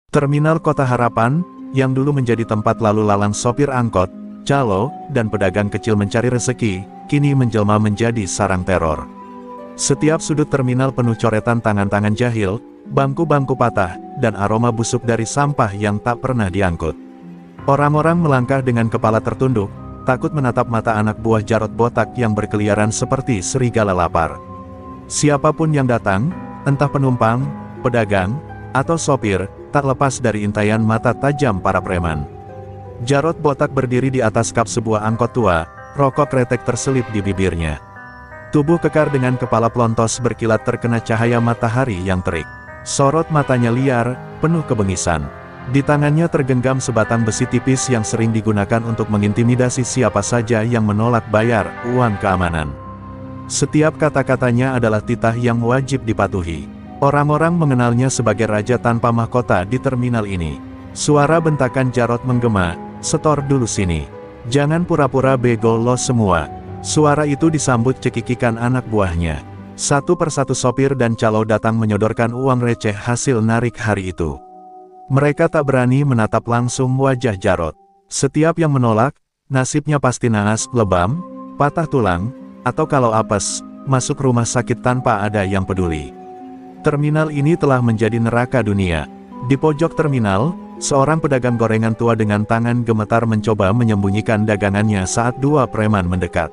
Terminal Kota Harapan, yang dulu menjadi tempat lalu lalang sopir angkot, calo, dan pedagang kecil mencari rezeki, kini menjelma menjadi sarang teror. Setiap sudut terminal penuh coretan tangan-tangan jahil, bangku-bangku patah, dan aroma busuk dari sampah yang tak pernah diangkut. Orang-orang melangkah dengan kepala tertunduk, takut menatap mata anak buah Jarot botak yang berkeliaran seperti serigala lapar. Siapapun yang datang, entah penumpang, pedagang, atau sopir, tak lepas dari intaian mata tajam para preman. Jarot botak berdiri di atas kap sebuah angkot tua, rokok kretek terselip di bibirnya. Tubuh kekar dengan kepala pelontos berkilat terkena cahaya matahari yang terik. Sorot matanya liar, penuh kebengisan. Di tangannya tergenggam sebatang besi tipis yang sering digunakan untuk mengintimidasi siapa saja yang menolak bayar uang keamanan. Setiap kata-katanya adalah titah yang wajib dipatuhi. Orang-orang mengenalnya sebagai raja tanpa mahkota di terminal ini. Suara bentakan Jarot menggema, "Setor dulu sini. Jangan pura-pura bego lo semua." Suara itu disambut cekikikan anak buahnya. Satu persatu sopir dan calo datang menyodorkan uang receh hasil narik hari itu. Mereka tak berani menatap langsung wajah Jarot. Setiap yang menolak, nasibnya pasti naas, lebam, patah tulang, atau kalau apes, masuk rumah sakit tanpa ada yang peduli. Terminal ini telah menjadi neraka dunia. Di pojok terminal, seorang pedagang gorengan tua dengan tangan gemetar mencoba menyembunyikan dagangannya saat dua preman mendekat.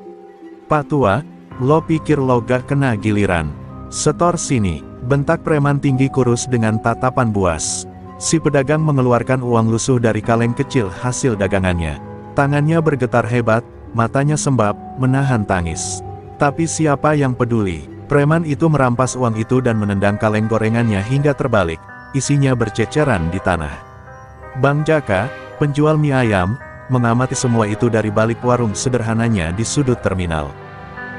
"Pak tua, lo pikir lo gak kena giliran? Setor sini," bentak preman tinggi kurus dengan tatapan buas. Si pedagang mengeluarkan uang lusuh dari kaleng kecil hasil dagangannya. Tangannya bergetar hebat, matanya sembab, menahan tangis. Tapi siapa yang peduli? Preman itu merampas uang itu dan menendang kaleng gorengannya hingga terbalik, isinya berceceran di tanah. Bang Jaka, penjual mie ayam, mengamati semua itu dari balik warung sederhananya di sudut terminal.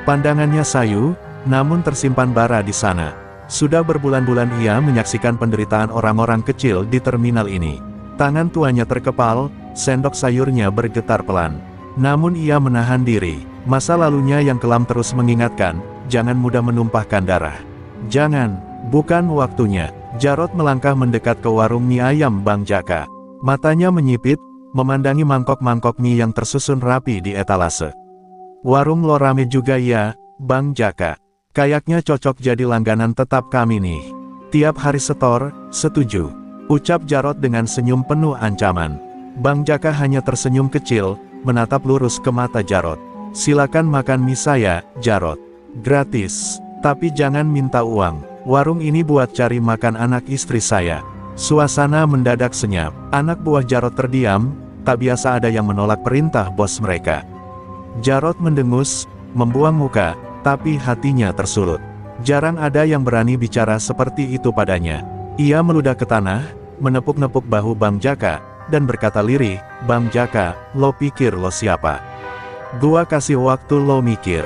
Pandangannya sayu, namun tersimpan bara di sana. Sudah berbulan-bulan ia menyaksikan penderitaan orang-orang kecil di terminal ini. Tangan tuanya terkepal, sendok sayurnya bergetar pelan. Namun ia menahan diri. Masa lalunya yang kelam terus mengingatkan, jangan mudah menumpahkan darah. Jangan, bukan waktunya. Jarot melangkah mendekat ke warung mie ayam Bang Jaka. Matanya menyipit, memandangi mangkok-mangkok mie yang tersusun rapi di etalase. "Warung lo rame juga ya, Bang Jaka. Kayaknya cocok jadi langganan tetap kami nih. Tiap hari setor, setuju?" ucap Jarot dengan senyum penuh ancaman. Bang Jaka hanya tersenyum kecil, menatap lurus ke mata Jarot. "Silakan makan mie saya, Jarot. Gratis. Tapi jangan minta uang. Warung ini buat cari makan anak istri saya." Suasana mendadak senyap. Anak buah Jarot terdiam, tak biasa ada yang menolak perintah bos mereka. Jarot mendengus, membuang muka, tapi hatinya tersulut. Jarang ada yang berani bicara seperti itu padanya. Ia meludah ke tanah, menepuk-nepuk bahu Bang Jaka, dan berkata lirih, "Bang Jaka, lo pikir lo siapa? Gua kasih waktu lo mikir.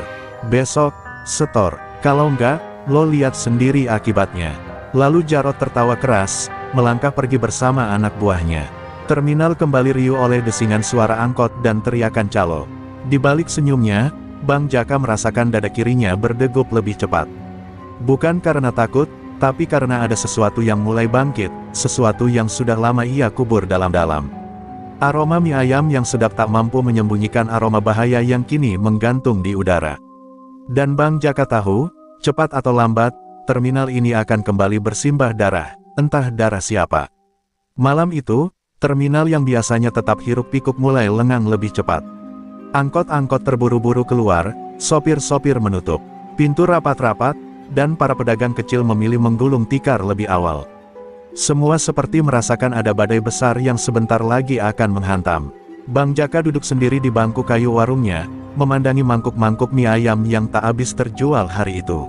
Besok, setor. Kalau enggak, lo lihat sendiri akibatnya." Lalu Jarot tertawa keras, melangkah pergi bersama anak buahnya. Terminal kembali riuh oleh desingan suara angkot dan teriakan calo. Di balik senyumnya, Bang Jaka merasakan dada kirinya berdegup lebih cepat. Bukan karena takut, tapi karena ada sesuatu yang mulai bangkit, sesuatu yang sudah lama ia kubur dalam-dalam. Aroma mie ayam yang sedap tak mampu menyembunyikan aroma bahaya yang kini menggantung di udara. Dan Bang Jaka tahu, cepat atau lambat, terminal ini akan kembali bersimbah darah, entah darah siapa. Malam itu, terminal yang biasanya tetap hiruk-pikuk mulai lengang lebih cepat. Angkot-angkot terburu-buru keluar, sopir-sopir menutup pintu rapat-rapat, dan para pedagang kecil memilih menggulung tikar lebih awal. Semua seperti merasakan ada badai besar yang sebentar lagi akan menghantam. Bang Jaka duduk sendiri di bangku kayu warungnya, memandangi mangkuk-mangkuk mie ayam yang tak habis terjual hari itu.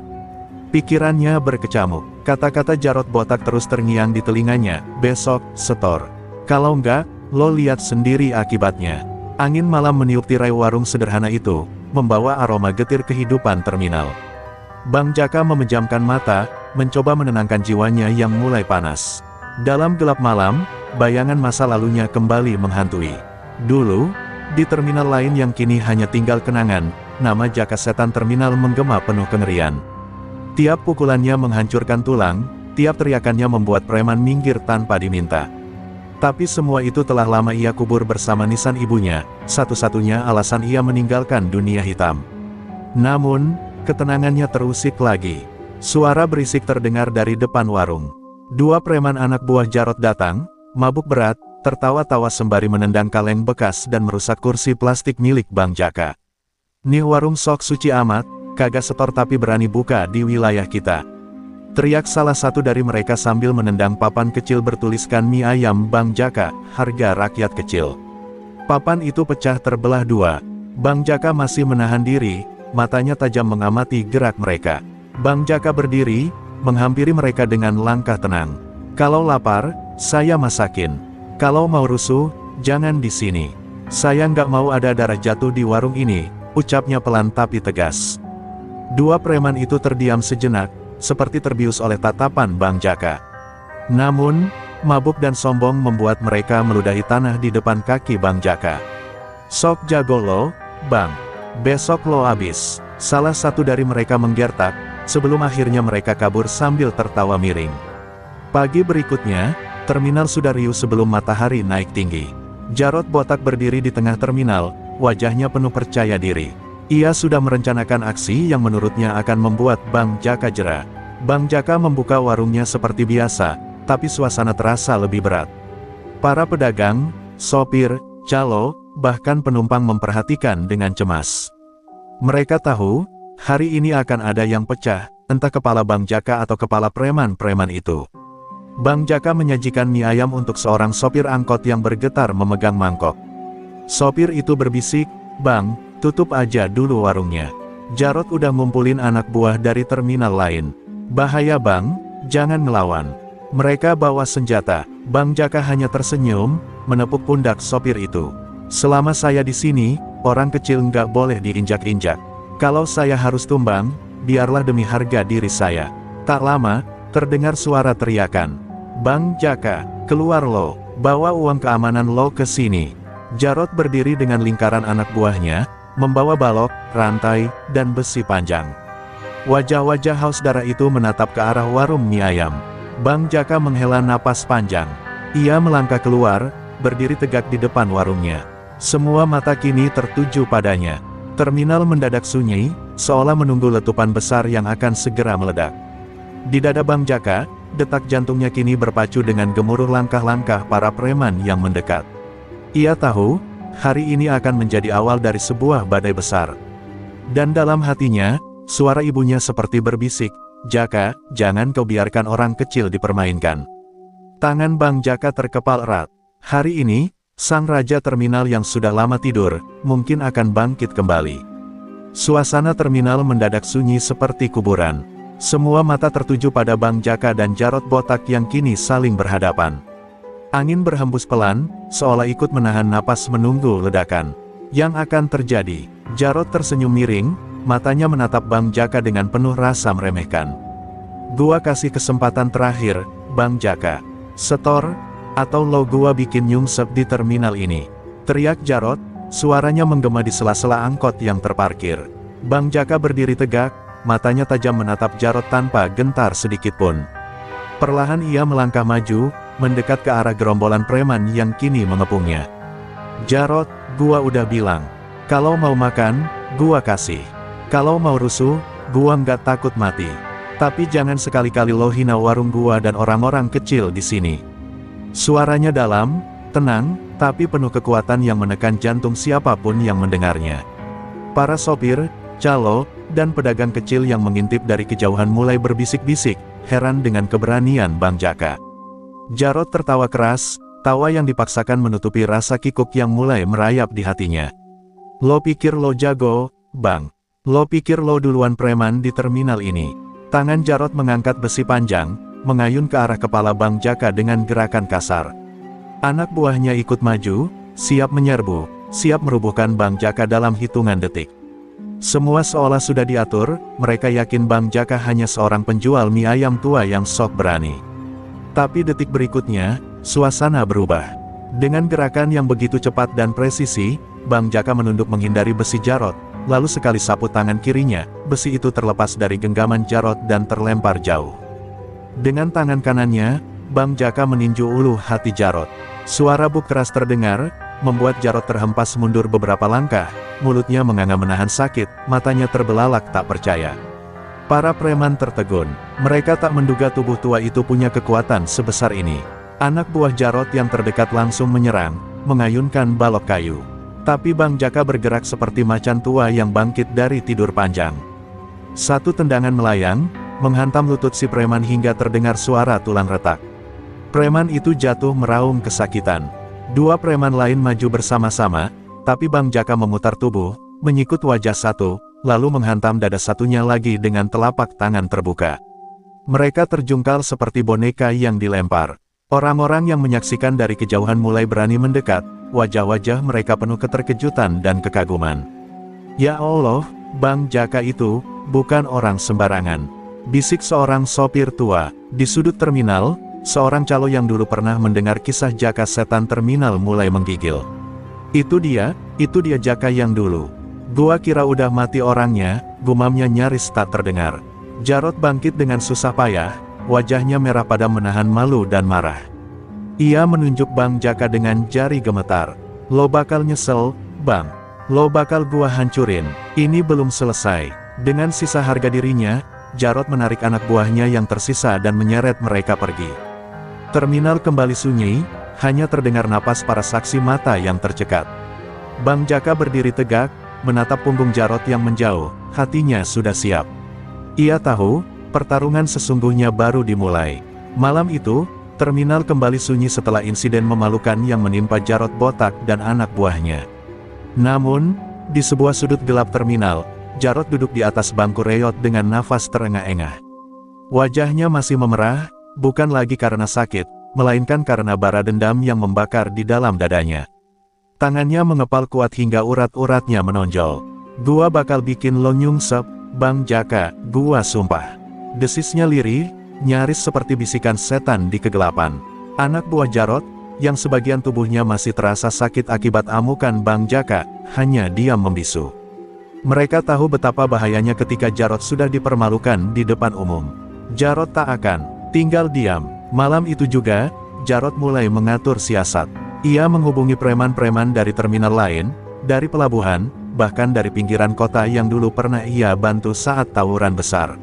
Pikirannya berkecamuk. Kata-kata Jarot botak terus terngiang di telinganya, "Besok, setor. Kalau enggak, lo lihat sendiri akibatnya." Angin malam meniup tirai warung sederhana itu, membawa aroma getir kehidupan terminal. Bang Jaka memejamkan mata, mencoba menenangkan jiwanya yang mulai panas. Dalam gelap malam, bayangan masa lalunya kembali menghantui. Dulu, di terminal lain yang kini hanya tinggal kenangan, nama Jaka Setan Terminal menggema penuh kengerian. Tiap pukulannya menghancurkan tulang, tiap teriakannya membuat preman minggir tanpa diminta. Tapi semua itu telah lama ia kubur bersama nisan ibunya, satu-satunya alasan ia meninggalkan dunia hitam. Namun, ketenangannya terusik lagi. Suara berisik terdengar dari depan warung. Dua preman anak buah Jarot datang, mabuk berat, tertawa-tawa sembari menendang kaleng bekas dan merusak kursi plastik milik Bang Jaka. "Nih warung sok suci amat, kagak setor tapi berani buka di wilayah kita," teriak salah satu dari mereka sambil menendang papan kecil bertuliskan mie ayam Bang Jaka, harga rakyat kecil. Papan itu pecah terbelah dua. Bang Jaka masih menahan diri, matanya tajam mengamati gerak mereka. Bang Jaka berdiri, menghampiri mereka dengan langkah tenang. "Kalau lapar, saya masakin. Kalau mau rusuh, jangan di sini. Saya nggak mau ada darah jatuh di warung ini," ucapnya pelan tapi tegas. Dua preman itu terdiam sejenak, seperti terbius oleh tatapan Bang Jaka. Namun, mabuk dan sombong membuat mereka meludahi tanah di depan kaki Bang Jaka. "Sok jago lo, Bang. Besok lo abis," salah satu dari mereka menggertak, sebelum akhirnya mereka kabur sambil tertawa miring. Pagi berikutnya, terminal sudah riuh sebelum matahari naik tinggi. Jarot botak berdiri di tengah terminal, wajahnya penuh percaya diri. Ia sudah merencanakan aksi yang menurutnya akan membuat Bang Jaka jera. Bang Jaka membuka warungnya seperti biasa, tapi suasana terasa lebih berat. Para pedagang, sopir, calo, bahkan penumpang memperhatikan dengan cemas. Mereka tahu, hari ini akan ada yang pecah, entah kepala Bang Jaka atau kepala preman-preman itu. Bang Jaka menyajikan mie ayam untuk seorang sopir angkot yang bergetar memegang mangkok. Sopir itu berbisik, "Bang, tutup aja dulu warungnya. Jarot udah ngumpulin anak buah dari terminal lain. Bahaya Bang, jangan ngelawan. Mereka bawa senjata." Bang Jaka hanya tersenyum, menepuk pundak sopir itu. "Selama saya di sini, orang kecil nggak boleh diinjak-injak. Kalau saya harus tumbang, biarlah demi harga diri saya." Tak lama, terdengar suara teriakan. "Bang Jaka, keluar lo, bawa uang keamanan lo ke sini." Jarot berdiri dengan lingkaran anak buahnya, membawa balok, rantai, dan besi panjang. Wajah-wajah haus darah itu menatap ke arah warung mie ayam. Bang Jaka menghela napas panjang. Ia melangkah keluar, berdiri tegak di depan warungnya. Semua mata kini tertuju padanya. Terminal mendadak sunyi, seolah menunggu letupan besar yang akan segera meledak. Di dada Bang Jaka, detak jantungnya kini berpacu dengan gemuruh langkah-langkah para preman yang mendekat. Ia tahu, hari ini akan menjadi awal dari sebuah badai besar. Dan dalam hatinya, suara ibunya seperti berbisik, "Jaka, jangan kau biarkan orang kecil dipermainkan." Tangan Bang Jaka terkepal erat. Hari ini, sang raja terminal yang sudah lama tidur, mungkin akan bangkit kembali. Suasana terminal mendadak sunyi seperti kuburan. Semua mata tertuju pada Bang Jaka dan Jarot botak yang kini saling berhadapan. Angin berhembus pelan, seolah ikut menahan napas menunggu ledakan. Yang akan terjadi? Jarot tersenyum miring, matanya menatap Bang Jaka dengan penuh rasa meremehkan. "Gua kasih kesempatan terakhir, Bang Jaka. Setor, atau lo gua bikin nyungsep di terminal ini," teriak Jarot, suaranya menggema di sela-sela angkot yang terparkir. Bang Jaka berdiri tegak, matanya tajam menatap Jarot tanpa gentar sedikitpun. Perlahan ia melangkah maju, mendekat ke arah gerombolan preman yang kini mengepungnya. "Jarot, gua udah bilang, kalau mau makan, gua kasih. Kalau mau rusuh, gua nggak takut mati. Tapi jangan sekali-kali lo hina warung gua dan orang-orang kecil di sini." Suaranya dalam, tenang, tapi penuh kekuatan yang menekan jantung siapapun yang mendengarnya. Para sopir, calo, dan pedagang kecil yang mengintip dari kejauhan mulai berbisik-bisik, heran dengan keberanian Bang Jaka. Jarot tertawa keras, tawa yang dipaksakan menutupi rasa kikuk yang mulai merayap di hatinya. "Lo pikir lo jago, Bang? Lo pikir lo duluan preman di terminal ini?" Tangan Jarot mengangkat besi panjang, mengayun ke arah kepala Bang Jaka dengan gerakan kasar. Anak buahnya ikut maju, siap menyerbu, siap merubuhkan Bang Jaka dalam hitungan detik. Semua seolah sudah diatur, mereka yakin Bang Jaka hanya seorang penjual mie ayam tua yang sok berani. Tapi detik berikutnya, suasana berubah. Dengan gerakan yang begitu cepat dan presisi, Bang Jaka menunduk menghindari besi Jarot, lalu sekali sapu tangan kirinya, besi itu terlepas dari genggaman Jarot dan terlempar jauh. Dengan tangan kanannya, Bang Jaka meninju ulu hati Jarot. Suara buk keras terdengar, membuat Jarod terhempas mundur beberapa langkah, mulutnya menganga menahan sakit, matanya terbelalak tak percaya. Para preman tertegun, mereka tak menduga tubuh tua itu punya kekuatan sebesar ini. Anak buah Jarod yang terdekat langsung menyerang, mengayunkan balok kayu. Tapi Bang Jaka bergerak seperti macan tua yang bangkit dari tidur panjang. Satu tendangan melayang, menghantam lutut si preman hingga terdengar suara tulang retak. Preman itu jatuh meraung kesakitan. Dua preman lain maju bersama-sama, tapi Bang Jaka memutar tubuh, menyikut wajah satu, lalu menghantam dada satunya lagi dengan telapak tangan terbuka. Mereka terjungkal seperti boneka yang dilempar. Orang-orang yang menyaksikan dari kejauhan mulai berani mendekat, wajah-wajah mereka penuh keterkejutan dan kekaguman. Ya Allah, Bang Jaka itu bukan orang sembarangan, bisik seorang sopir tua. Di sudut terminal, seorang calo yang dulu pernah mendengar kisah Jaka setan terminal mulai menggigil. Itu dia Jaka yang dulu. Gua kira udah mati orangnya, gumamnya nyaris tak terdengar. Jarod bangkit dengan susah payah, wajahnya merah padam menahan malu dan marah. Ia menunjuk Bang Jaka dengan jari gemetar. Lo bakal nyesel, Bang. Lo bakal gua hancurin. Ini belum selesai. Dengan sisa harga dirinya, Jarod menarik anak buahnya yang tersisa dan menyeret mereka pergi. Terminal kembali sunyi, hanya terdengar napas para saksi mata yang tercekat. Bang Jaka berdiri tegak, menatap punggung Jarod yang menjauh, hatinya sudah siap. Ia tahu, pertarungan sesungguhnya baru dimulai. Malam itu, terminal kembali sunyi setelah insiden memalukan yang menimpa Jarod botak dan anak buahnya. Namun, di sebuah sudut gelap terminal, Jarod duduk di atas bangku reyot dengan nafas terengah-engah. Wajahnya masih memerah, bukan lagi karena sakit, melainkan karena bara dendam yang membakar di dalam dadanya. Tangannya mengepal kuat hingga urat-uratnya menonjol. Gua bakal bikin lo nyungsep, Bang Jaka, gua sumpah. Desisnya lirih, nyaris seperti bisikan setan di kegelapan. Anak buah Jarod, yang sebagian tubuhnya masih terasa sakit akibat amukan Bang Jaka, hanya diam membisu. Mereka tahu betapa bahayanya ketika Jarod sudah dipermalukan di depan umum. Jarod tak akan tinggal diam. Malam itu juga, Jarod mulai mengatur siasat. Ia menghubungi preman-preman dari terminal lain, dari pelabuhan, bahkan dari pinggiran kota yang dulu pernah ia bantu saat tawuran besar.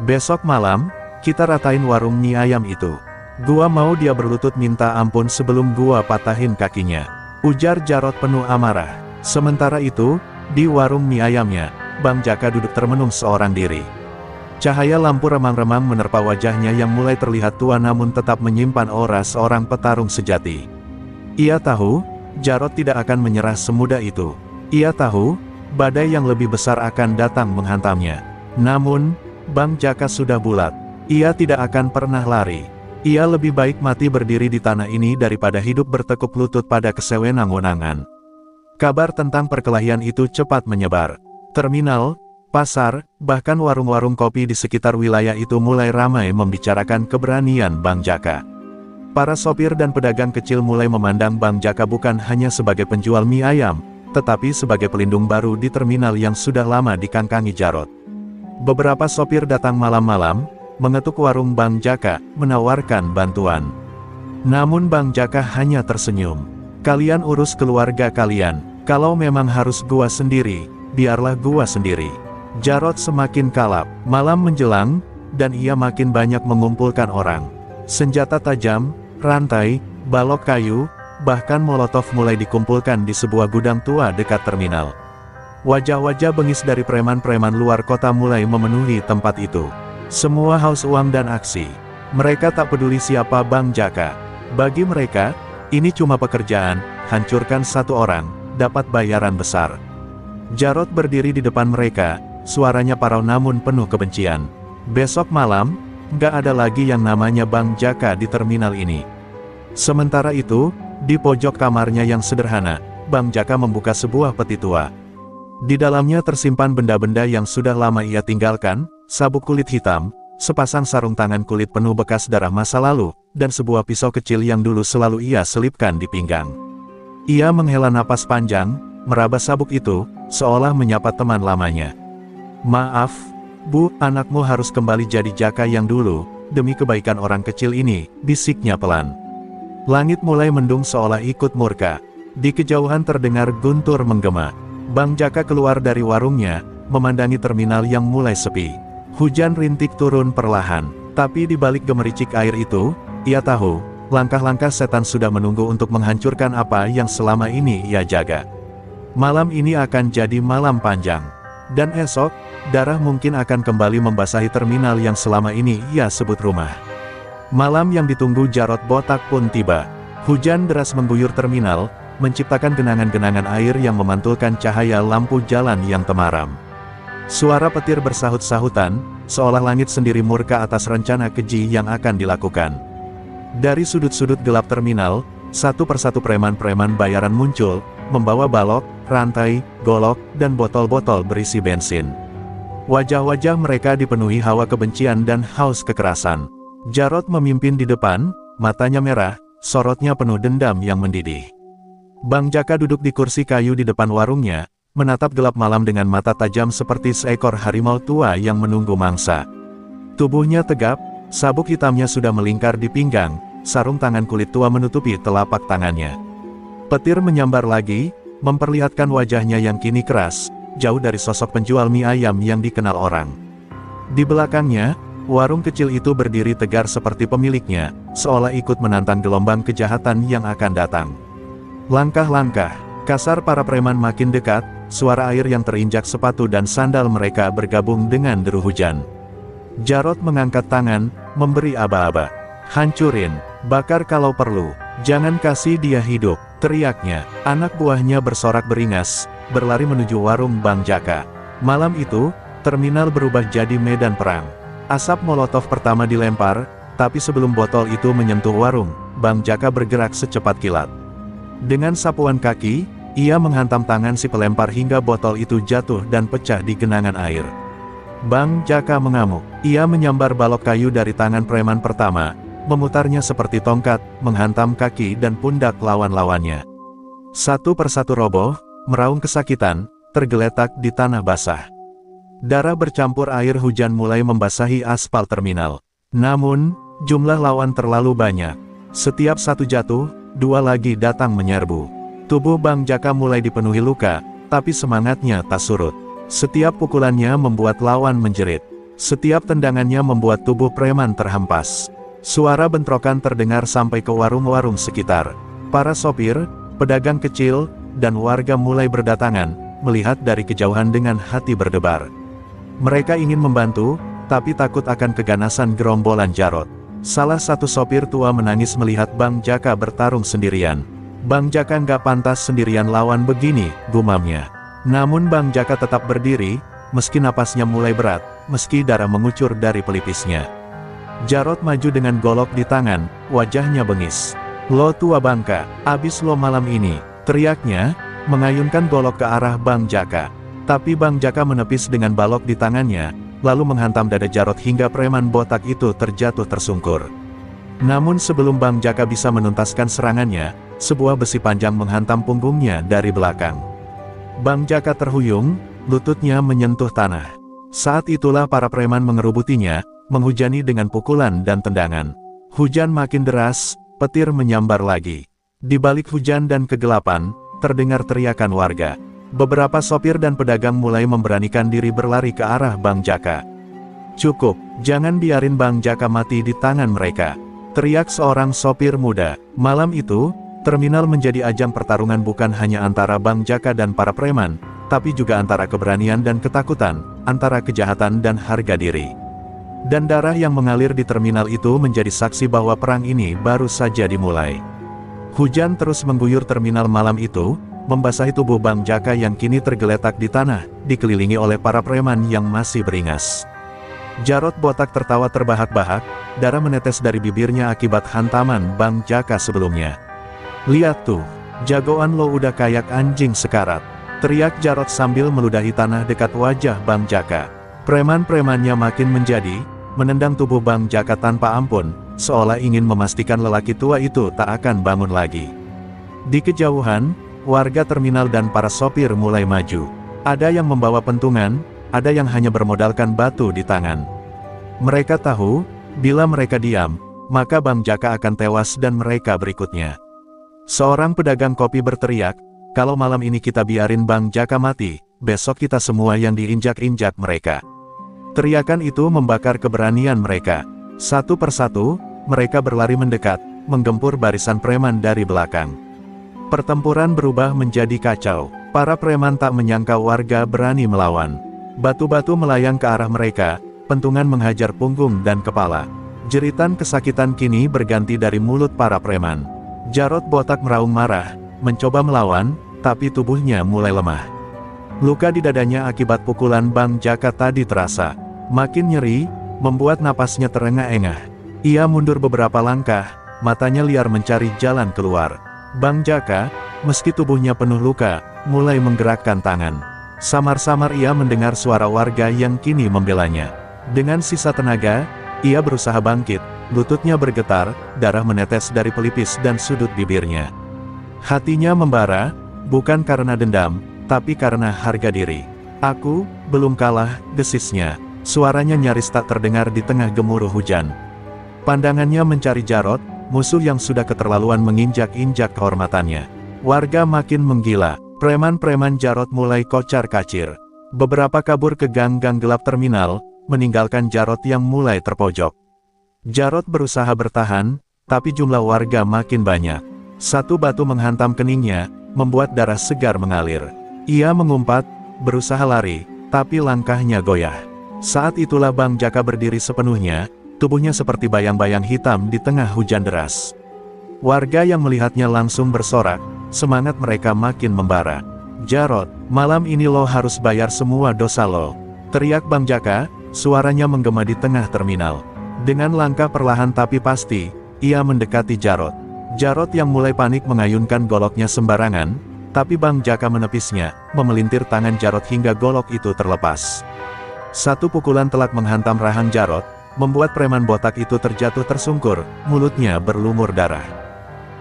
Besok malam, kita ratain warung mie ayam itu. Gua mau dia berlutut minta ampun sebelum gua patahin kakinya, ujar Jarod penuh amarah. Sementara itu, di warung mie ayamnya, Bang Jaka duduk termenung seorang diri. Cahaya lampu remang-remang menerpa wajahnya yang mulai terlihat tua namun tetap menyimpan aura seorang petarung sejati. Ia tahu, Jarod tidak akan menyerah semudah itu. Ia tahu, badai yang lebih besar akan datang menghantamnya. Namun, Bang Jaka sudah bulat. Ia tidak akan pernah lari. Ia lebih baik mati berdiri di tanah ini daripada hidup bertekuk lutut pada kesewenang-wenangan. Kabar tentang perkelahian itu cepat menyebar. Terminal, pasar, bahkan warung-warung kopi di sekitar wilayah itu mulai ramai membicarakan keberanian Bang Jaka. Para sopir dan pedagang kecil mulai memandang Bang Jaka bukan hanya sebagai penjual mie ayam, tetapi sebagai pelindung baru di terminal yang sudah lama dikangkangi Jarod. Beberapa sopir datang malam-malam, mengetuk warung Bang Jaka, menawarkan bantuan. Namun Bang Jaka hanya tersenyum. Kalian urus keluarga kalian, kalau memang harus gua sendiri, biarlah gua sendiri. Jarod semakin kalap. Malam menjelang, dan ia makin banyak mengumpulkan orang. Senjata tajam, rantai, balok kayu, bahkan molotov mulai dikumpulkan di sebuah gudang tua dekat terminal. Wajah-wajah bengis dari preman-preman luar kota mulai memenuhi tempat itu. Semua haus uang dan aksi. Mereka tak peduli siapa Bang Jaka. Bagi mereka, ini cuma pekerjaan, hancurkan satu orang, dapat bayaran besar. Jarod berdiri di depan mereka, suaranya parau namun penuh kebencian. Besok malam, nggak ada lagi yang namanya Bang Jaka di terminal ini. Sementara itu, di pojok kamarnya yang sederhana, Bang Jaka membuka sebuah peti tua. Di dalamnya tersimpan benda-benda yang sudah lama ia tinggalkan, sabuk kulit hitam, sepasang sarung tangan kulit penuh bekas darah masa lalu, dan sebuah pisau kecil yang dulu selalu ia selipkan di pinggang. Ia menghela napas panjang, meraba sabuk itu, seolah menyapa teman lamanya. Maaf, Bu, anakmu harus kembali jadi Jaka yang dulu, demi kebaikan orang kecil ini, bisiknya pelan. Langit mulai mendung seolah ikut murka. Di kejauhan terdengar guntur menggema. Bang Jaka keluar dari warungnya, memandangi terminal yang mulai sepi. Hujan rintik turun perlahan, tapi di balik gemericik air itu, ia tahu, langkah-langkah setan sudah menunggu untuk menghancurkan apa yang selama ini ia jaga. Malam ini akan jadi malam panjang. Dan esok, darah mungkin akan kembali membasahi terminal yang selama ini ia sebut rumah. Malam yang ditunggu Jarot Botak pun tiba. Hujan deras mengguyur terminal, menciptakan genangan-genangan air yang memantulkan cahaya lampu jalan yang temaram. Suara petir bersahut-sahutan, seolah langit sendiri murka atas rencana keji yang akan dilakukan. Dari sudut-sudut gelap terminal, satu persatu preman-preman bayaran muncul, membawa balok, rantai, golok, dan botol-botol berisi bensin. Wajah-wajah mereka dipenuhi hawa kebencian dan haus kekerasan. Jarot memimpin di depan, matanya merah, sorotnya penuh dendam yang mendidih. Bang Jaka duduk di kursi kayu di depan warungnya, menatap gelap malam dengan mata tajam seperti seekor harimau tua yang menunggu mangsa. Tubuhnya tegap, sabuk hitamnya sudah melingkar di pinggang, sarung tangan kulit tua menutupi telapak tangannya. Petir menyambar lagi, memperlihatkan wajahnya yang kini keras, jauh dari sosok penjual mie ayam yang dikenal orang. Di belakangnya, warung kecil itu berdiri tegar seperti pemiliknya, seolah ikut menantang gelombang kejahatan yang akan datang. Langkah-langkah kasar para preman makin dekat, suara air yang terinjak sepatu dan sandal mereka bergabung dengan deru hujan. Jarot mengangkat tangan, memberi aba-aba. "Hancurin, bakar kalau perlu, jangan kasih dia hidup," teriaknya. Anak buahnya bersorak beringas, berlari menuju warung Bang Jaka. Malam itu, terminal berubah jadi medan perang. Asap molotov pertama dilempar, tapi sebelum botol itu menyentuh warung, Bang Jaka bergerak secepat kilat. Dengan sapuan kaki, ia menghantam tangan si pelempar hingga botol itu jatuh dan pecah di genangan air. Bang Jaka mengamuk. Ia menyambar balok kayu dari tangan preman pertama, memutarnya seperti tongkat, menghantam kaki dan pundak lawan-lawannya. Satu persatu roboh, meraung kesakitan, tergeletak di tanah basah. Darah bercampur air hujan mulai membasahi aspal terminal. Namun, jumlah lawan terlalu banyak. Setiap satu jatuh, dua lagi datang menyerbu. Tubuh Bang Jaka mulai dipenuhi luka, tapi semangatnya tak surut. Setiap pukulannya membuat lawan menjerit. Setiap tendangannya membuat tubuh preman terhempas. Suara bentrokan terdengar sampai ke warung-warung sekitar. Para sopir, pedagang kecil, dan warga mulai berdatangan, melihat dari kejauhan dengan hati berdebar. Mereka ingin membantu, tapi takut akan keganasan gerombolan Jarot. Salah satu sopir tua menangis melihat Bang Jaka bertarung sendirian. "Bang Jaka nggak pantas sendirian lawan begini," gumamnya. Namun Bang Jaka tetap berdiri, meski napasnya mulai berat, meski darah mengucur dari pelipisnya. Jarot maju dengan golok di tangan, wajahnya bengis. "Lo tua bangka, abis lo malam ini," teriaknya, mengayunkan golok ke arah Bang Jaka. Tapi Bang Jaka menepis dengan balok di tangannya, lalu menghantam dada Jarot hingga preman botak itu terjatuh tersungkur. Namun sebelum Bang Jaka bisa menuntaskan serangannya, sebuah besi panjang menghantam punggungnya dari belakang. Bang Jaka terhuyung, lututnya menyentuh tanah. Saat itulah para preman mengerubutinya, menghujani dengan pukulan dan tendangan. Hujan makin deras, petir menyambar lagi. Di balik hujan dan kegelapan, terdengar teriakan warga. Beberapa sopir dan pedagang mulai memberanikan diri berlari ke arah Bang Jaka. "Cukup, jangan biarin Bang Jaka mati di tangan mereka," teriak seorang sopir muda. Malam itu, terminal menjadi ajang pertarungan bukan hanya antara Bang Jaka dan para preman, tapi juga antara keberanian dan ketakutan, antara kejahatan dan harga diri. Dan darah yang mengalir di terminal itu menjadi saksi bahwa perang ini baru saja dimulai. Hujan terus mengguyur terminal malam itu, membasahi tubuh Bang Jaka yang kini tergeletak di tanah, dikelilingi oleh para preman yang masih beringas. Jarot Botak tertawa terbahak-bahak, darah menetes dari bibirnya akibat hantaman Bang Jaka sebelumnya. "Lihat tuh, jagoan lo udah kayak anjing sekarat," teriak Jarot sambil meludahi tanah dekat wajah Bang Jaka. Preman-premannya makin menjadi, menendang tubuh Bang Jaka tanpa ampun, seolah ingin memastikan lelaki tua itu tak akan bangun lagi. Di kejauhan, warga terminal dan para sopir mulai maju. Ada yang membawa pentungan, ada yang hanya bermodalkan batu di tangan. Mereka tahu, bila mereka diam, maka Bang Jaka akan tewas dan mereka berikutnya. Seorang pedagang kopi berteriak, kalau malam ini kita biarin Bang Jaka mati, besok kita semua yang diinjak-injak mereka. Teriakan itu membakar keberanian mereka. Satu persatu, mereka berlari mendekat, menggempur barisan preman dari belakang. Pertempuran berubah menjadi kacau. Para preman tak menyangka warga berani melawan. Batu-batu melayang ke arah mereka, pentungan menghajar punggung dan kepala. Jeritan kesakitan kini berganti dari mulut para preman. Jarot botak meraung marah, mencoba melawan, tapi tubuhnya mulai lemah. Luka di dadanya akibat pukulan Bang Jaka tadi terasa. Makin nyeri, membuat napasnya terengah-engah. Ia mundur beberapa langkah, matanya liar mencari jalan keluar. Bang Jaka, meski tubuhnya penuh luka, mulai menggerakkan tangan. Samar-samar ia mendengar suara warga yang kini membelanya. Dengan sisa tenaga, ia berusaha bangkit, lututnya bergetar, darah menetes dari pelipis dan sudut bibirnya. Hatinya membara, bukan karena dendam, tapi karena harga diri. Aku, belum kalah, desisnya. Suaranya nyaris tak terdengar di tengah gemuruh hujan. Pandangannya mencari Jarot, musuh yang sudah keterlaluan menginjak-injak kehormatannya. Warga makin menggila, preman-preman Jarot mulai kocar-kacir. Beberapa kabur ke gang-gang gelap terminal, meninggalkan Jarot yang mulai terpojok. Jarot berusaha bertahan, tapi jumlah warga makin banyak. Satu batu menghantam keningnya, membuat darah segar mengalir. Ia mengumpat, berusaha lari, tapi langkahnya goyah. Saat itulah Bang Jaka berdiri sepenuhnya, tubuhnya seperti bayang-bayang hitam di tengah hujan deras. Warga yang melihatnya langsung bersorak, semangat mereka makin membara. Jarot, malam ini lo harus bayar semua dosa lo. Teriak Bang Jaka, suaranya menggema di tengah terminal. Dengan langkah perlahan tapi pasti, ia mendekati Jarot. Jarot yang mulai panik mengayunkan goloknya sembarangan, tapi Bang Jaka menepisnya, memelintir tangan Jarot hingga golok itu terlepas. Satu pukulan telak menghantam rahang Jarot, membuat preman botak itu terjatuh tersungkur, mulutnya berlumur darah.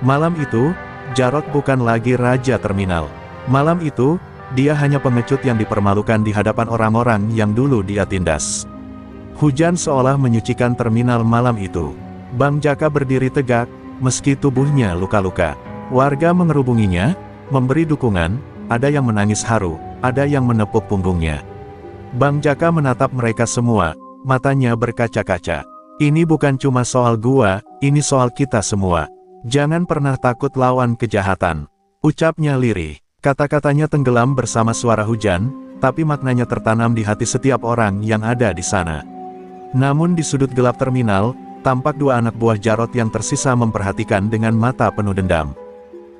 Malam itu, Jarot bukan lagi raja terminal. Malam itu, dia hanya pengecut yang dipermalukan di hadapan orang-orang yang dulu dia tindas. Hujan seolah menyucikan terminal malam itu. Bang Jaka berdiri tegak, meski tubuhnya luka-luka. Warga mengerubunginya, memberi dukungan, ada yang menangis haru, ada yang menepuk punggungnya. Bang Jaka menatap mereka semua, matanya berkaca-kaca. Ini bukan cuma soal gua, ini soal kita semua. Jangan pernah takut lawan kejahatan. Ucapnya lirih. Kata-katanya tenggelam bersama suara hujan, tapi maknanya tertanam di hati setiap orang yang ada di sana. Namun di sudut gelap terminal, tampak dua anak buah Jarot yang tersisa memperhatikan dengan mata penuh dendam.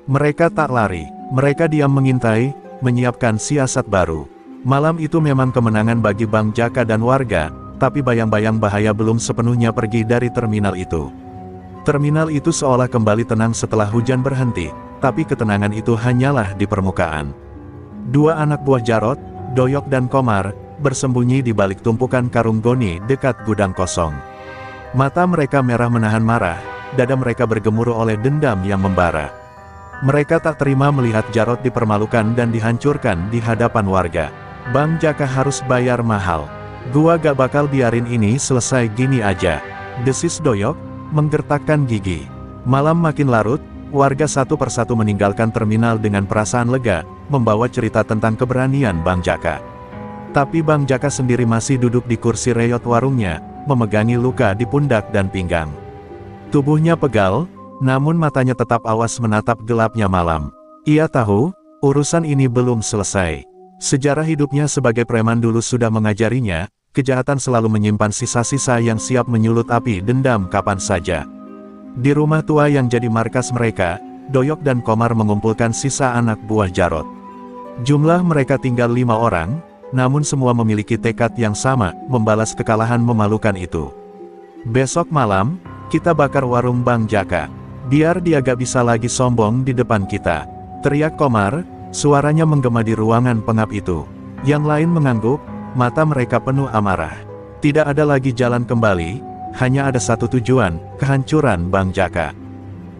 Mereka tak lari, mereka diam mengintai, menyiapkan siasat baru. Malam itu memang kemenangan bagi Bang Jaka dan warga, tapi bayang-bayang bahaya belum sepenuhnya pergi dari terminal itu. Terminal itu seolah kembali tenang setelah hujan berhenti, tapi ketenangan itu hanyalah di permukaan. Dua anak buah Jarot, Doyok dan Komar, bersembunyi di balik tumpukan karung goni dekat gudang kosong. Mata mereka merah menahan marah, dada mereka bergemuruh oleh dendam yang membara. Mereka tak terima melihat Jarot dipermalukan dan dihancurkan di hadapan warga. Bang Jaka harus bayar mahal. Gua gak bakal biarin ini selesai gini aja, desis Doyok, menggertakkan gigi. Malam makin larut, warga satu persatu meninggalkan terminal dengan perasaan lega, membawa cerita tentang keberanian Bang Jaka. Tapi Bang Jaka sendiri masih duduk di kursi reyot warungnya, memegangi luka di pundak dan pinggang. Tubuhnya pegal, namun matanya tetap awas menatap gelapnya malam. Ia tahu, urusan ini belum selesai. Sejarah hidupnya sebagai preman dulu sudah mengajarinya, kejahatan selalu menyimpan sisa-sisa yang siap menyulut api dendam kapan saja. Di rumah tua yang jadi markas mereka, Doyok dan Komar mengumpulkan sisa anak buah Jarot. Jumlah mereka tinggal 5 orang, namun semua memiliki tekad yang sama, membalas kekalahan memalukan itu. Besok malam, kita bakar warung Bang Jaka. Biar dia gak bisa lagi sombong di depan kita. Teriak Komar, suaranya menggema di ruangan pengap itu. Yang lain mengangguk, mata mereka penuh amarah. Tidak ada lagi jalan kembali, hanya ada satu tujuan, kehancuran Bang Jaka.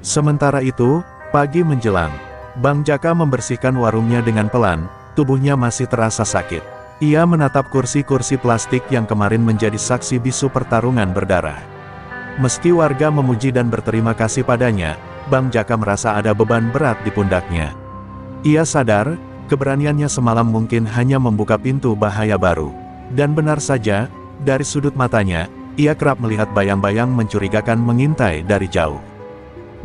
Sementara itu, pagi menjelang. Bang Jaka membersihkan warungnya dengan pelan, tubuhnya masih terasa sakit. Ia menatap kursi-kursi plastik yang kemarin menjadi saksi bisu pertarungan berdarah. Meski warga memuji dan berterima kasih padanya, Bang Jaka merasa ada beban berat di pundaknya. Ia sadar, keberaniannya semalam mungkin hanya membuka pintu bahaya baru. Dan benar saja, dari sudut matanya, ia kerap melihat bayang-bayang mencurigakan mengintai dari jauh.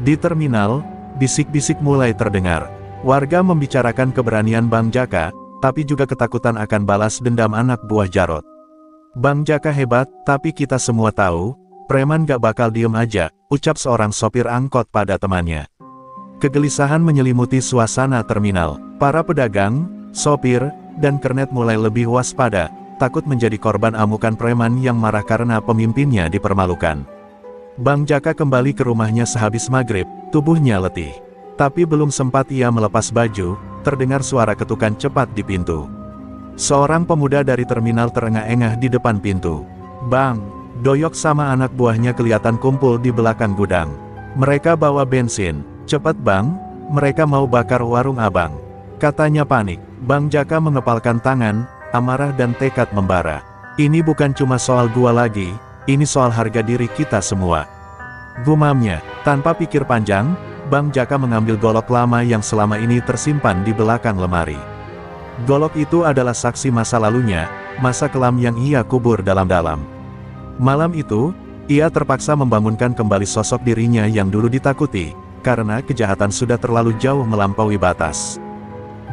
Di terminal, bisik-bisik mulai terdengar. Warga membicarakan keberanian Bang Jaka, tapi juga ketakutan akan balas dendam anak buah Jarot. Bang Jaka hebat, tapi kita semua tahu, preman gak bakal diem aja, ucap seorang sopir angkot pada temannya. Kegelisahan menyelimuti suasana terminal. Para pedagang, sopir, dan kernet mulai lebih waspada, takut menjadi korban amukan preman yang marah karena pemimpinnya dipermalukan. Bang Jaka kembali ke rumahnya sehabis maghrib, tubuhnya letih. Tapi belum sempat ia melepas baju, terdengar suara ketukan cepat di pintu. Seorang pemuda dari terminal terengah-engah di depan pintu. "Bang," Doyok sama anak buahnya kelihatan kumpul di belakang gudang. "Mereka bawa bensin. Cepat bang, mereka mau bakar warung abang," katanya panik. Bang Jaka mengepalkan tangan, amarah dan tekad membara. "Ini bukan cuma soal gua lagi, ini soal harga diri kita semua," gumamnya. Tanpa pikir panjang, Bang Jaka mengambil golok lama yang selama ini tersimpan di belakang lemari. Golok itu adalah saksi masa lalunya, masa kelam yang ia kubur dalam-dalam. Malam itu, ia terpaksa membangunkan kembali sosok dirinya yang dulu ditakuti, karena kejahatan sudah terlalu jauh melampaui batas.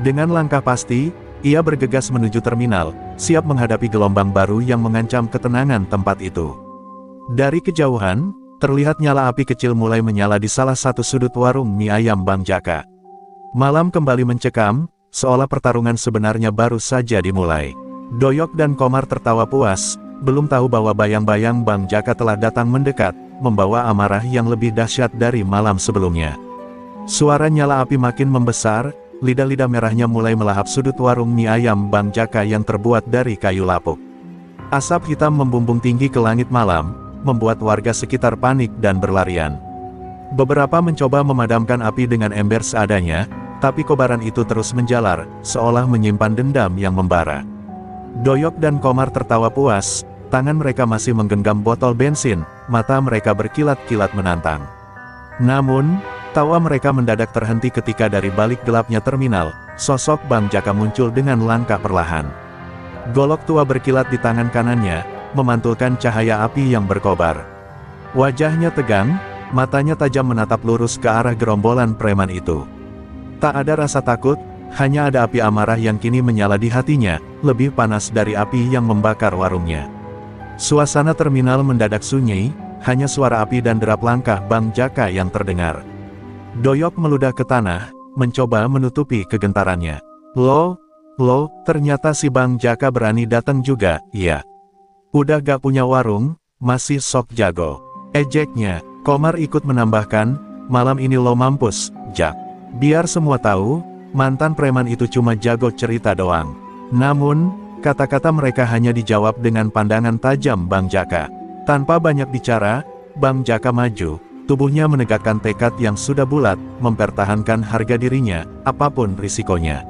Dengan langkah pasti, ia bergegas menuju terminal, siap menghadapi gelombang baru yang mengancam ketenangan tempat itu. Dari kejauhan, terlihat nyala api kecil mulai menyala di salah satu sudut warung mie ayam Bang Jaka. Malam kembali mencekam, seolah pertarungan sebenarnya baru saja dimulai. Doyok dan Komar tertawa puas, belum tahu bahwa bayang-bayang Bang Jaka telah datang mendekat, membawa amarah yang lebih dahsyat dari malam sebelumnya. Suara nyala api makin membesar, lidah-lidah merahnya mulai melahap sudut warung mie ayam Bang Jaka yang terbuat dari kayu lapuk. Asap hitam membumbung tinggi ke langit malam, membuat warga sekitar panik dan berlarian. Beberapa mencoba memadamkan api dengan ember seadanya, tapi kobaran itu terus menjalar, seolah menyimpan dendam yang membara. Doyok dan Komar tertawa puas, tangan mereka masih menggenggam botol bensin, mata mereka berkilat-kilat menantang. Namun, tawa mereka mendadak terhenti ketika dari balik gelapnya terminal, sosok Bang Jaka muncul dengan langkah perlahan. Golok tua berkilat di tangan kanannya, memantulkan cahaya api yang berkobar. Wajahnya tegang, matanya tajam menatap lurus ke arah gerombolan preman itu. Tak ada rasa takut, hanya ada api amarah yang kini menyala di hatinya, lebih panas dari api yang membakar warungnya. Suasana terminal mendadak sunyi, hanya suara api dan derap langkah Bang Jaka yang terdengar. Doyok meludah ke tanah, mencoba menutupi kegentarannya. Loh, ternyata si Bang Jaka berani datang juga, iya. Udah gak punya warung, masih sok jago, ejeknya. Komar ikut menambahkan, malam ini lo mampus, Jak. Biar semua tahu, mantan preman itu cuma jago cerita doang. Namun, kata-kata mereka hanya dijawab dengan pandangan tajam Bang Jaka. Tanpa banyak bicara, Bang Jaka maju, tubuhnya menegakkan tekad yang sudah bulat, mempertahankan harga dirinya, apapun risikonya.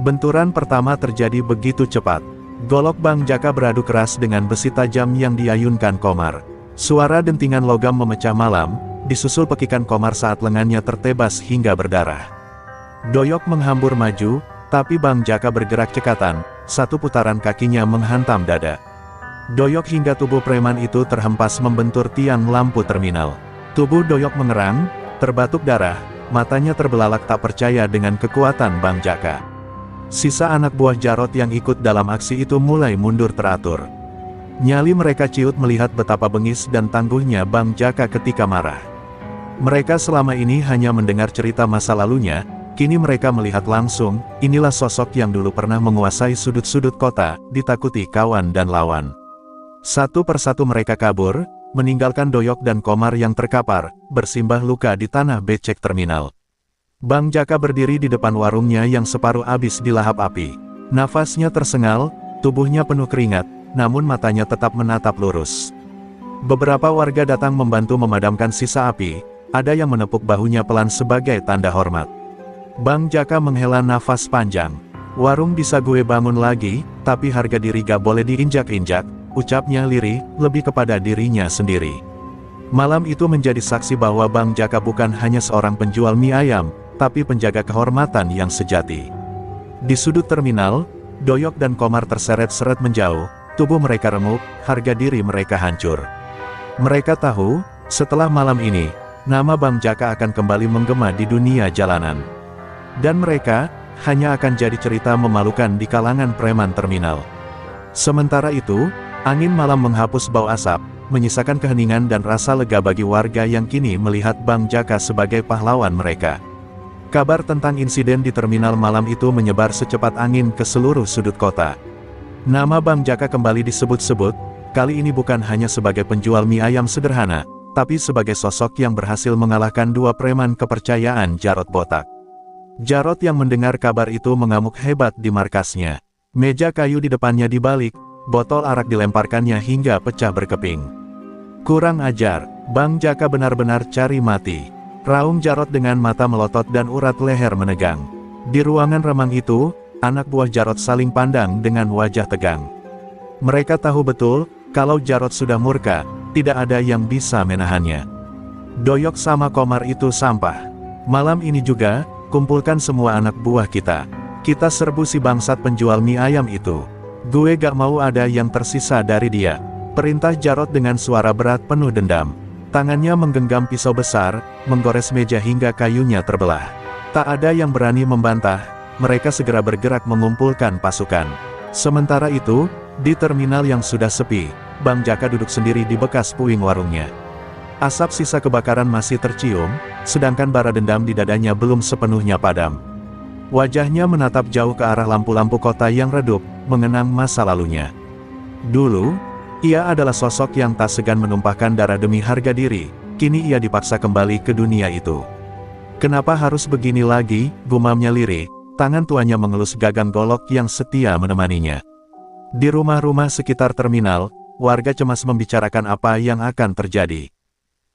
Benturan pertama terjadi begitu cepat. Golok Bang Jaka beradu keras dengan besi tajam yang diayunkan Komar. Suara dentingan logam memecah malam, disusul pekikan Komar saat lengannya tertebas hingga berdarah. Doyok menghambur maju, tapi Bang Jaka bergerak cekatan, satu putaran kakinya menghantam dada. Doyok hingga tubuh preman itu terhempas membentur tiang lampu terminal. Tubuh Doyok mengerang, terbatuk darah, matanya terbelalak tak percaya dengan kekuatan Bang Jaka. Sisa anak buah Jarot yang ikut dalam aksi itu mulai mundur teratur. Nyali mereka ciut melihat betapa bengis dan tangguhnya Bang Jaka ketika marah. Mereka selama ini hanya mendengar cerita masa lalunya, kini mereka melihat langsung, inilah sosok yang dulu pernah menguasai sudut-sudut kota, ditakuti kawan dan lawan. Satu persatu mereka kabur, meninggalkan Doyok dan Komar yang terkapar, bersimbah luka di tanah becek terminal. Bang Jaka berdiri di depan warungnya yang separuh habis dilahap api. Nafasnya tersengal, tubuhnya penuh keringat, namun matanya tetap menatap lurus. Beberapa warga datang membantu memadamkan sisa api, ada yang menepuk bahunya pelan sebagai tanda hormat. Bang Jaka menghela nafas panjang. Warung bisa gue bangun lagi, tapi harga diri gak boleh diinjak-injak, ucapnya lirih, lebih kepada dirinya sendiri. Malam itu menjadi saksi bahwa Bang Jaka bukan hanya seorang penjual mie ayam, tapi penjaga kehormatan yang sejati. Di sudut terminal, Doyok dan Komar terseret-seret menjauh, tubuh mereka remuk, harga diri mereka hancur. Mereka tahu, setelah malam ini, nama Bang Jaka akan kembali menggema di dunia jalanan. Dan mereka, hanya akan jadi cerita memalukan di kalangan preman terminal. Sementara itu, angin malam menghapus bau asap, menyisakan keheningan dan rasa lega bagi warga yang kini melihat Bang Jaka sebagai pahlawan mereka. Kabar tentang insiden di terminal malam itu menyebar secepat angin ke seluruh sudut kota. Nama Bang Jaka kembali disebut-sebut, kali ini bukan hanya sebagai penjual mie ayam sederhana, tapi sebagai sosok yang berhasil mengalahkan dua preman kepercayaan Jarot Botak. Jarot yang mendengar kabar itu mengamuk hebat di markasnya. Meja kayu di depannya dibalik, botol arak dilemparkannya hingga pecah berkeping. Kurang ajar, Bang Jaka benar-benar cari mati. Raung Jarot dengan mata melotot dan urat leher menegang. Di ruangan remang itu, anak buah Jarot saling pandang dengan wajah tegang. Mereka tahu betul, kalau Jarot sudah murka, tidak ada yang bisa menahannya. Doyok sama Komar itu sampah. Malam ini juga, kumpulkan semua anak buah kita. Kita serbu si bangsat penjual mie ayam itu. Gue gak mau ada yang tersisa dari dia. Perintah Jarot dengan suara berat penuh dendam. Tangannya menggenggam pisau besar, menggores meja hingga kayunya terbelah. Tak ada yang berani membantah, mereka segera bergerak mengumpulkan pasukan. Sementara itu, di terminal yang sudah sepi, Bang Jaka duduk sendiri di bekas puing warungnya. Asap sisa kebakaran masih tercium, sedangkan bara dendam di dadanya belum sepenuhnya padam. Wajahnya menatap jauh ke arah lampu-lampu kota yang redup, mengenang masa lalunya. Dulu, ia adalah sosok yang tak segan menumpahkan darah demi harga diri, kini ia dipaksa kembali ke dunia itu. Kenapa harus begini lagi, gumamnya lirih, tangan tuanya mengelus gagang golok yang setia menemaninya. Di rumah-rumah sekitar terminal, warga cemas membicarakan apa yang akan terjadi.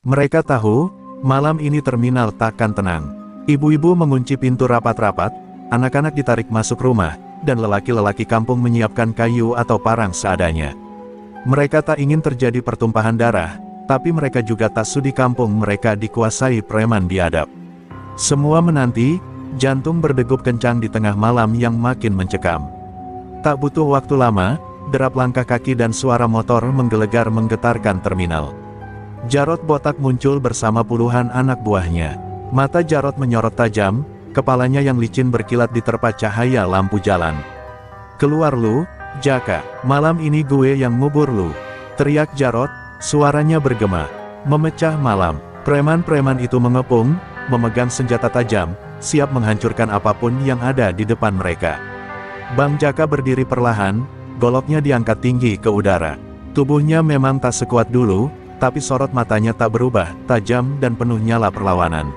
Mereka tahu, malam ini terminal takkan tenang. Ibu-ibu mengunci pintu rapat-rapat, anak-anak ditarik masuk rumah, dan lelaki-lelaki kampung menyiapkan kayu atau parang seadanya. Mereka tak ingin terjadi pertumpahan darah, tapi mereka juga tak sudi kampung mereka dikuasai preman biadab. Semua menanti, jantung berdegup kencang di tengah malam yang makin mencekam. Tak butuh waktu lama, derap langkah kaki dan suara motor menggelegar menggetarkan terminal. Jarot Botak muncul bersama puluhan anak buahnya. Mata Jarot menyorot tajam, kepalanya yang licin berkilat diterpa cahaya lampu jalan. "Keluar lu, Jaka, malam ini gue yang ngubur lu," teriak Jarot, suaranya bergema, memecah malam. Preman-preman itu mengepung, memegang senjata tajam, siap menghancurkan apapun yang ada di depan mereka. Bang Jaka berdiri perlahan, goloknya diangkat tinggi ke udara. Tubuhnya memang tak sekuat dulu, tapi sorot matanya tak berubah, tajam dan penuh nyala perlawanan.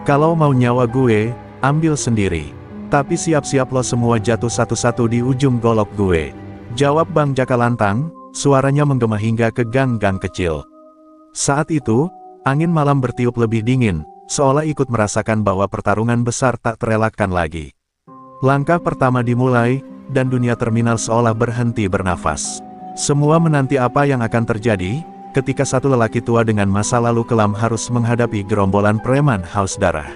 "Kalau mau nyawa gue, ambil sendiri. Tapi siap-siap lo semua jatuh satu-satu di ujung golok gue," jawab Bang Jaka lantang, suaranya menggema hingga ke gang-gang kecil. Saat itu, angin malam bertiup lebih dingin, seolah ikut merasakan bahwa pertarungan besar tak terelakkan lagi. Langkah pertama dimulai, dan dunia terminal seolah berhenti bernafas. Semua menanti apa yang akan terjadi, ketika satu lelaki tua dengan masa lalu kelam harus menghadapi gerombolan preman haus darah.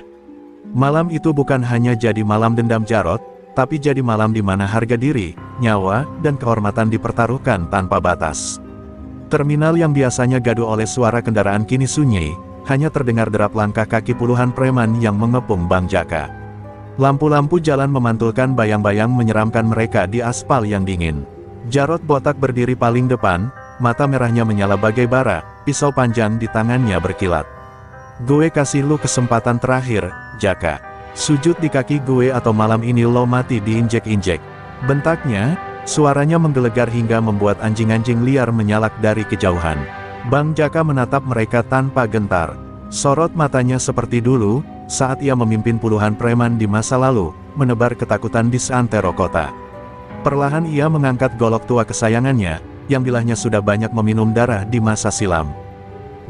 Malam itu bukan hanya jadi malam dendam Jarot, tapi jadi malam di mana harga diri, nyawa, dan kehormatan dipertaruhkan tanpa batas. Terminal yang biasanya gaduh oleh suara kendaraan kini sunyi, hanya terdengar derap langkah kaki puluhan preman yang mengepung Bang Jaka. Lampu-lampu jalan memantulkan bayang-bayang menyeramkan mereka di aspal yang dingin. Jarot Botak berdiri paling depan, mata merahnya menyala bagai bara, pisau panjang di tangannya berkilat. "Gue kasih lu kesempatan terakhir, Jaka. Sujud di kaki gue atau malam ini lo mati diinjek-injek," bentaknya, suaranya menggelegar hingga membuat anjing-anjing liar menyalak dari kejauhan. Bang Jaka menatap mereka tanpa gentar. Sorot matanya seperti dulu, saat ia memimpin puluhan preman di masa lalu, menebar ketakutan di seantero kota. Perlahan ia mengangkat golok tua kesayangannya, yang bilahnya sudah banyak meminum darah di masa silam.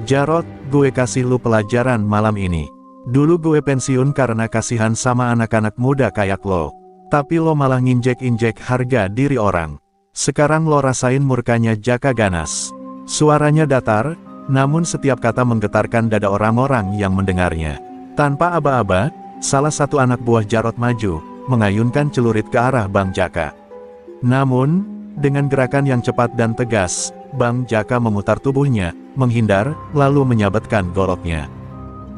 "Jarot, gue kasih lu pelajaran malam ini. Dulu gue pensiun karena kasihan sama anak-anak muda kayak lo. Tapi lo malah nginjek-injek harga diri orang. Sekarang lo rasain murkanya Jaka ganas." Suaranya datar, namun setiap kata menggetarkan dada orang-orang yang mendengarnya. Tanpa aba-aba, salah satu anak buah Jarot maju, mengayunkan celurit ke arah Bang Jaka. Namun, dengan gerakan yang cepat dan tegas, Bang Jaka memutar tubuhnya, menghindar, lalu menyabetkan goloknya.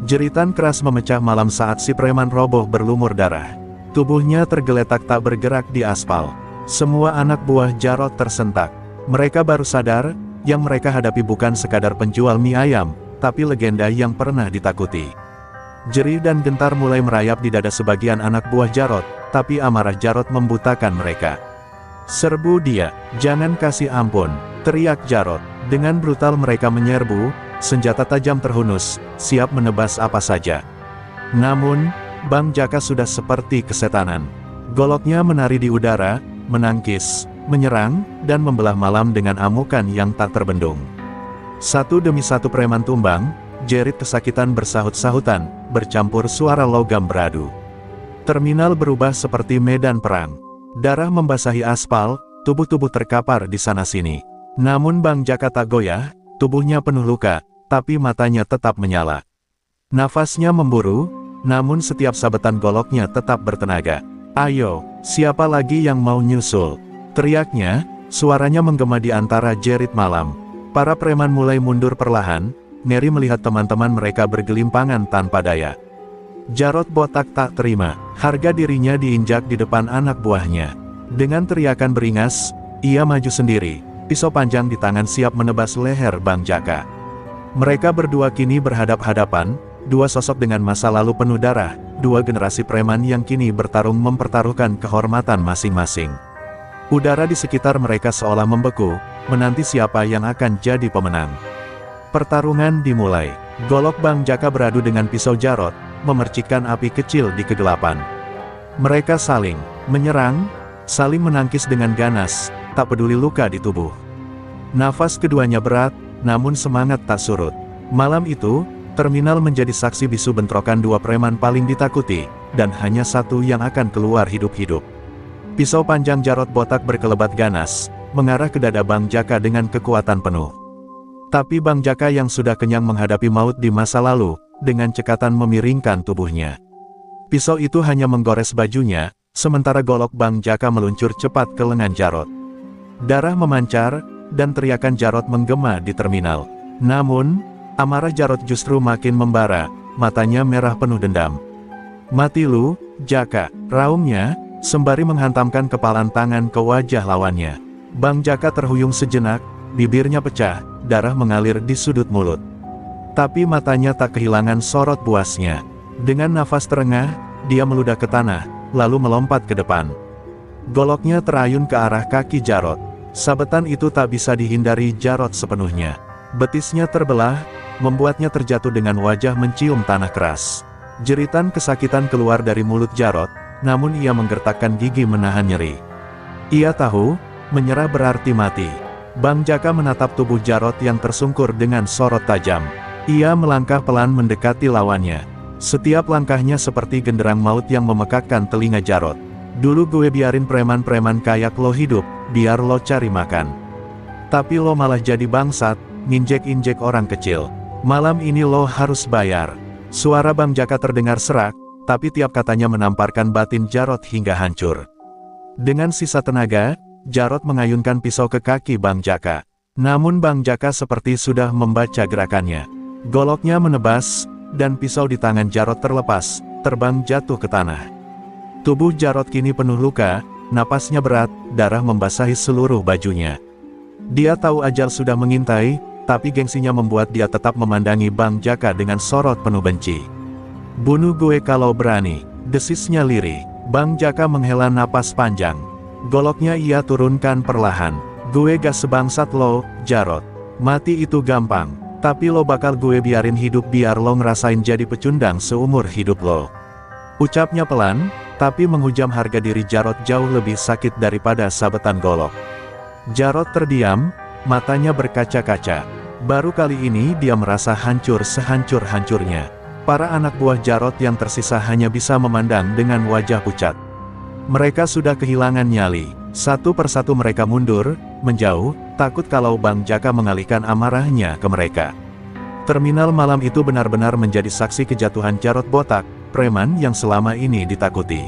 Jeritan keras memecah malam saat si preman roboh berlumur darah. Tubuhnya tergeletak tak bergerak di aspal. Semua anak buah Jarot tersentak. Mereka baru sadar, yang mereka hadapi bukan sekadar penjual mie ayam, tapi legenda yang pernah ditakuti. Jerih dan gentar mulai merayap di dada sebagian anak buah Jarot, tapi amarah Jarot membutakan mereka. "Serbu dia, jangan kasih ampun," teriak Jarot. Dengan brutal mereka menyerbu, senjata tajam terhunus, siap menebas apa saja. Namun, Bang Jaka sudah seperti kesetanan. Goloknya menari di udara, menangkis, menyerang, dan membelah malam dengan amukan yang tak terbendung. Satu demi satu preman tumbang, jerit kesakitan bersahut-sahutan, bercampur suara logam beradu. Terminal berubah seperti medan perang. Darah membasahi aspal, tubuh-tubuh terkapar di sana-sini. Namun Bang Jaka tak goyah, tubuhnya penuh luka, tapi matanya tetap menyala. Nafasnya memburu, namun setiap sabetan goloknya tetap bertenaga. "Ayo, siapa lagi yang mau nyusul?" teriaknya, suaranya menggema di antara jerit malam. Para preman mulai mundur perlahan, ngeri melihat teman-teman mereka bergelimpangan tanpa daya. Jarot botak tak terima, harga dirinya diinjak di depan anak buahnya. Dengan teriakan beringas, ia maju sendiri, pisau panjang di tangan siap menebas leher Bang Jaka. Mereka berdua kini berhadap-hadapan, dua sosok dengan masa lalu penuh darah, dua generasi preman yang kini bertarung mempertaruhkan kehormatan masing-masing. Udara di sekitar mereka seolah membeku, menanti siapa yang akan jadi pemenang. Pertarungan dimulai. Golok Bang Jaka beradu dengan pisau Jarot, memercikkan api kecil di kegelapan. Mereka saling menyerang, saling menangkis dengan ganas, tak peduli luka di tubuh. Nafas keduanya berat, namun semangat tak surut. Malam itu, terminal menjadi saksi bisu bentrokan dua preman paling ditakuti, dan hanya satu yang akan keluar hidup-hidup. Pisau panjang Jarot botak berkelebat ganas, mengarah ke dada Bang Jaka dengan kekuatan penuh. Tapi Bang Jaka yang sudah kenyang menghadapi maut di masa lalu, dengan cekatan memiringkan tubuhnya. Pisau itu hanya menggores bajunya, sementara golok Bang Jaka meluncur cepat ke lengan Jarot. Darah memancar, dan teriakan Jarot menggema di terminal. Namun, amarah Jarot justru makin membara, matanya merah penuh dendam. "Mati lu, Jaka," raungnya, sembari menghantamkan kepalan tangan ke wajah lawannya. Bang Jaka terhuyung sejenak, bibirnya pecah, darah mengalir di sudut mulut. Tapi matanya tak kehilangan sorot buasnya. Dengan nafas terengah, dia meludah ke tanah, lalu melompat ke depan. Goloknya terayun ke arah kaki Jarot. Sabetan itu tak bisa dihindari Jarot sepenuhnya. Betisnya terbelah, membuatnya terjatuh dengan wajah mencium tanah keras. Jeritan kesakitan keluar dari mulut Jarot, namun ia menggertakkan gigi menahan nyeri. Ia tahu, menyerah berarti mati. Bang Jaka menatap tubuh Jarot yang tersungkur dengan sorot tajam. Ia melangkah pelan mendekati lawannya. Setiap langkahnya seperti genderang maut yang memekakkan telinga Jarot. "Dulu gue biarin preman-preman kayak lo hidup, biar lo cari makan. Tapi lo malah jadi bangsat, nginjek-injek orang kecil. Malam ini lo harus bayar." Suara Bang Jaka terdengar serak, tapi tiap katanya menamparkan batin Jarot hingga hancur. Dengan sisa tenaga, Jarot mengayunkan pisau ke kaki Bang Jaka. Namun Bang Jaka seperti sudah membaca gerakannya. Goloknya menebas, dan pisau di tangan Jarot terlepas, terbang jatuh ke tanah. Tubuh Jarot kini penuh luka, napasnya berat, darah membasahi seluruh bajunya. Dia tahu ajal sudah mengintai, tapi gengsinya membuat dia tetap memandangi Bang Jaka dengan sorot penuh benci. "Bunuh gue kalau berani," desisnya lirih. Bang Jaka menghela napas panjang. Goloknya ia turunkan perlahan. "Gue gak sebangsat lo, Jarot. Mati itu gampang, tapi lo bakal gue biarin hidup biar lo ngerasain jadi pecundang seumur hidup lo." Ucapnya pelan, tapi menghujam harga diri Jarot jauh lebih sakit daripada sabetan golok. Jarot terdiam, matanya berkaca-kaca. Baru kali ini dia merasa hancur sehancur-hancurnya. Para anak buah Jarot yang tersisa hanya bisa memandang dengan wajah pucat. Mereka sudah kehilangan nyali. Satu persatu mereka mundur, menjauh, takut kalau Bang Jaka mengalihkan amarahnya ke mereka. Terminal malam itu benar-benar menjadi saksi kejatuhan Jarot Botak, preman yang selama ini ditakuti.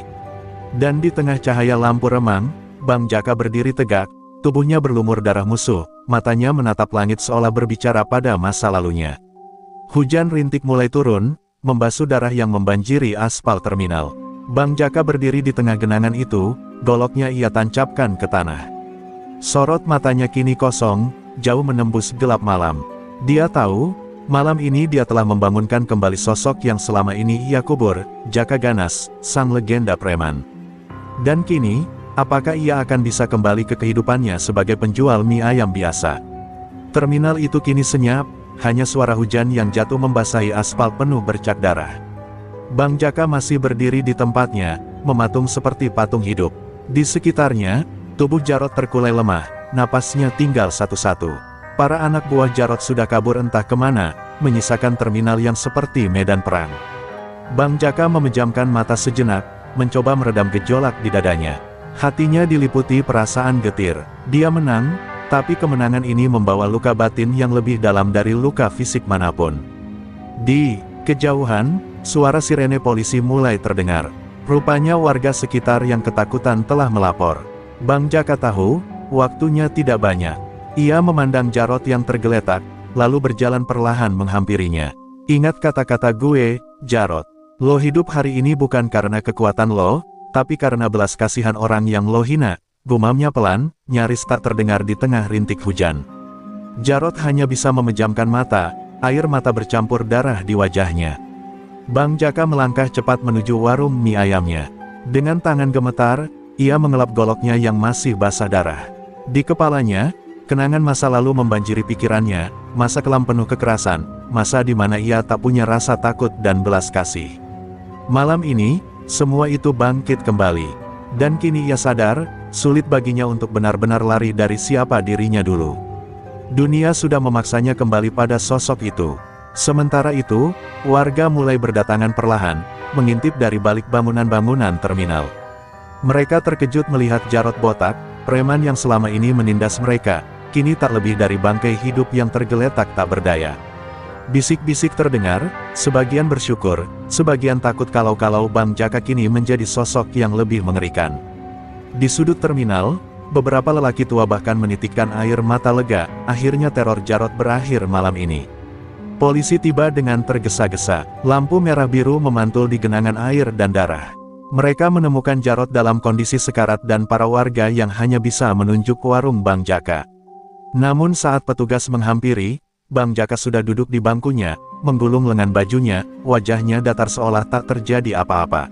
Dan di tengah cahaya lampu remang, Bang Jaka berdiri tegak, tubuhnya berlumur darah musuh, matanya menatap langit seolah berbicara pada masa lalunya. Hujan rintik mulai turun, membasuh darah yang membanjiri aspal terminal. Bang Jaka berdiri di tengah genangan itu, goloknya ia tancapkan ke tanah. Sorot matanya kini kosong, jauh menembus gelap malam. Dia tahu, malam ini dia telah membangunkan kembali sosok yang selama ini ia kubur, Jaka Ganas, sang legenda preman. Dan kini, apakah ia akan bisa kembali ke kehidupannya sebagai penjual mie ayam biasa? Terminal itu kini senyap, hanya suara hujan yang jatuh membasahi aspal penuh bercak darah. Bang Jaka masih berdiri di tempatnya, mematung seperti patung hidup. Di sekitarnya, tubuh Jarot terkulai lemah, napasnya tinggal satu-satu. Para anak buah Jarot sudah kabur entah kemana, menyisakan terminal yang seperti medan perang. Bang Jaka memejamkan mata sejenak, mencoba meredam gejolak di dadanya. Hatinya diliputi perasaan getir. Dia menang, tapi kemenangan ini membawa luka batin yang lebih dalam dari luka fisik manapun. Di kejauhan, suara sirene polisi mulai terdengar. Rupanya warga sekitar yang ketakutan telah melapor. Bang Jaka tahu, waktunya tidak banyak. Ia memandang Jarot yang tergeletak, lalu berjalan perlahan menghampirinya. Ingat kata-kata gue, Jarot. Lo hidup hari ini bukan karena kekuatan lo, tapi karena belas kasihan orang yang lo hina. Gumamnya pelan, nyaris tak terdengar di tengah rintik hujan. Jarot hanya bisa memejamkan mata, air mata bercampur darah di wajahnya. Bang Jaka melangkah cepat menuju warung mie ayamnya. Dengan tangan gemetar, ia mengelap goloknya yang masih basah darah. Di kepalanya, kenangan masa lalu membanjiri pikirannya, masa kelam penuh kekerasan, masa di mana ia tak punya rasa takut dan belas kasih. Malam ini, semua itu bangkit kembali. Dan kini ia sadar, sulit baginya untuk benar-benar lari dari siapa dirinya dulu. Dunia sudah memaksanya kembali pada sosok itu. Sementara itu, warga mulai berdatangan perlahan, mengintip dari balik bangunan-bangunan terminal. Mereka terkejut melihat Jarot Botak, preman yang selama ini menindas mereka, kini tak lebih dari bangkai hidup yang tergeletak tak berdaya. Bisik-bisik terdengar, sebagian bersyukur, sebagian takut kalau-kalau Bang Jaka kini menjadi sosok yang lebih mengerikan. Di sudut terminal, beberapa lelaki tua bahkan menitikkan air mata lega, akhirnya teror Jarot berakhir malam ini. Polisi tiba dengan tergesa-gesa, lampu merah biru memantul di genangan air dan darah. Mereka menemukan Jarot dalam kondisi sekarat dan para warga yang hanya bisa menunjuk warung Bang Jaka. Namun saat petugas menghampiri, Bang Jaka sudah duduk di bangkunya, menggulung lengan bajunya, wajahnya datar seolah tak terjadi apa-apa.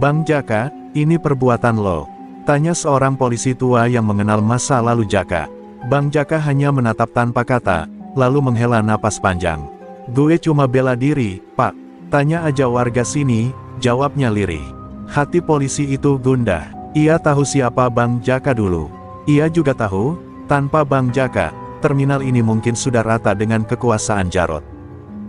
Bang Jaka, ini perbuatan lo? Tanya seorang polisi tua yang mengenal masa lalu Jaka. Bang Jaka hanya menatap tanpa kata, lalu menghela napas panjang. Gue cuma bela diri, Pak. Tanya aja warga sini, jawabnya lirih. Hati polisi itu gundah. Ia tahu siapa Bang Jaka dulu. Ia juga tahu, tanpa Bang Jaka, terminal ini mungkin sudah rata dengan kekuasaan Jarot.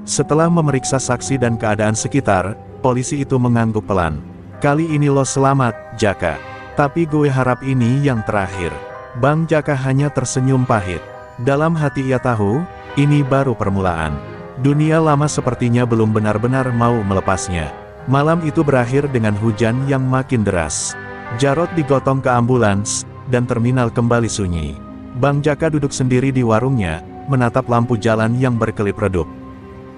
Setelah memeriksa saksi dan keadaan sekitar, polisi itu mengangguk pelan. Kali ini lo selamat, Jaka. Tapi gue harap ini yang terakhir. Bang Jaka hanya tersenyum pahit. Dalam hati ia tahu, ini baru permulaan. Dunia lama sepertinya belum benar-benar mau melepasnya. Malam itu berakhir dengan hujan yang makin deras. Jarot digotong ke ambulans, dan terminal kembali sunyi. Bang Jaka duduk sendiri di warungnya, menatap lampu jalan yang berkelip redup.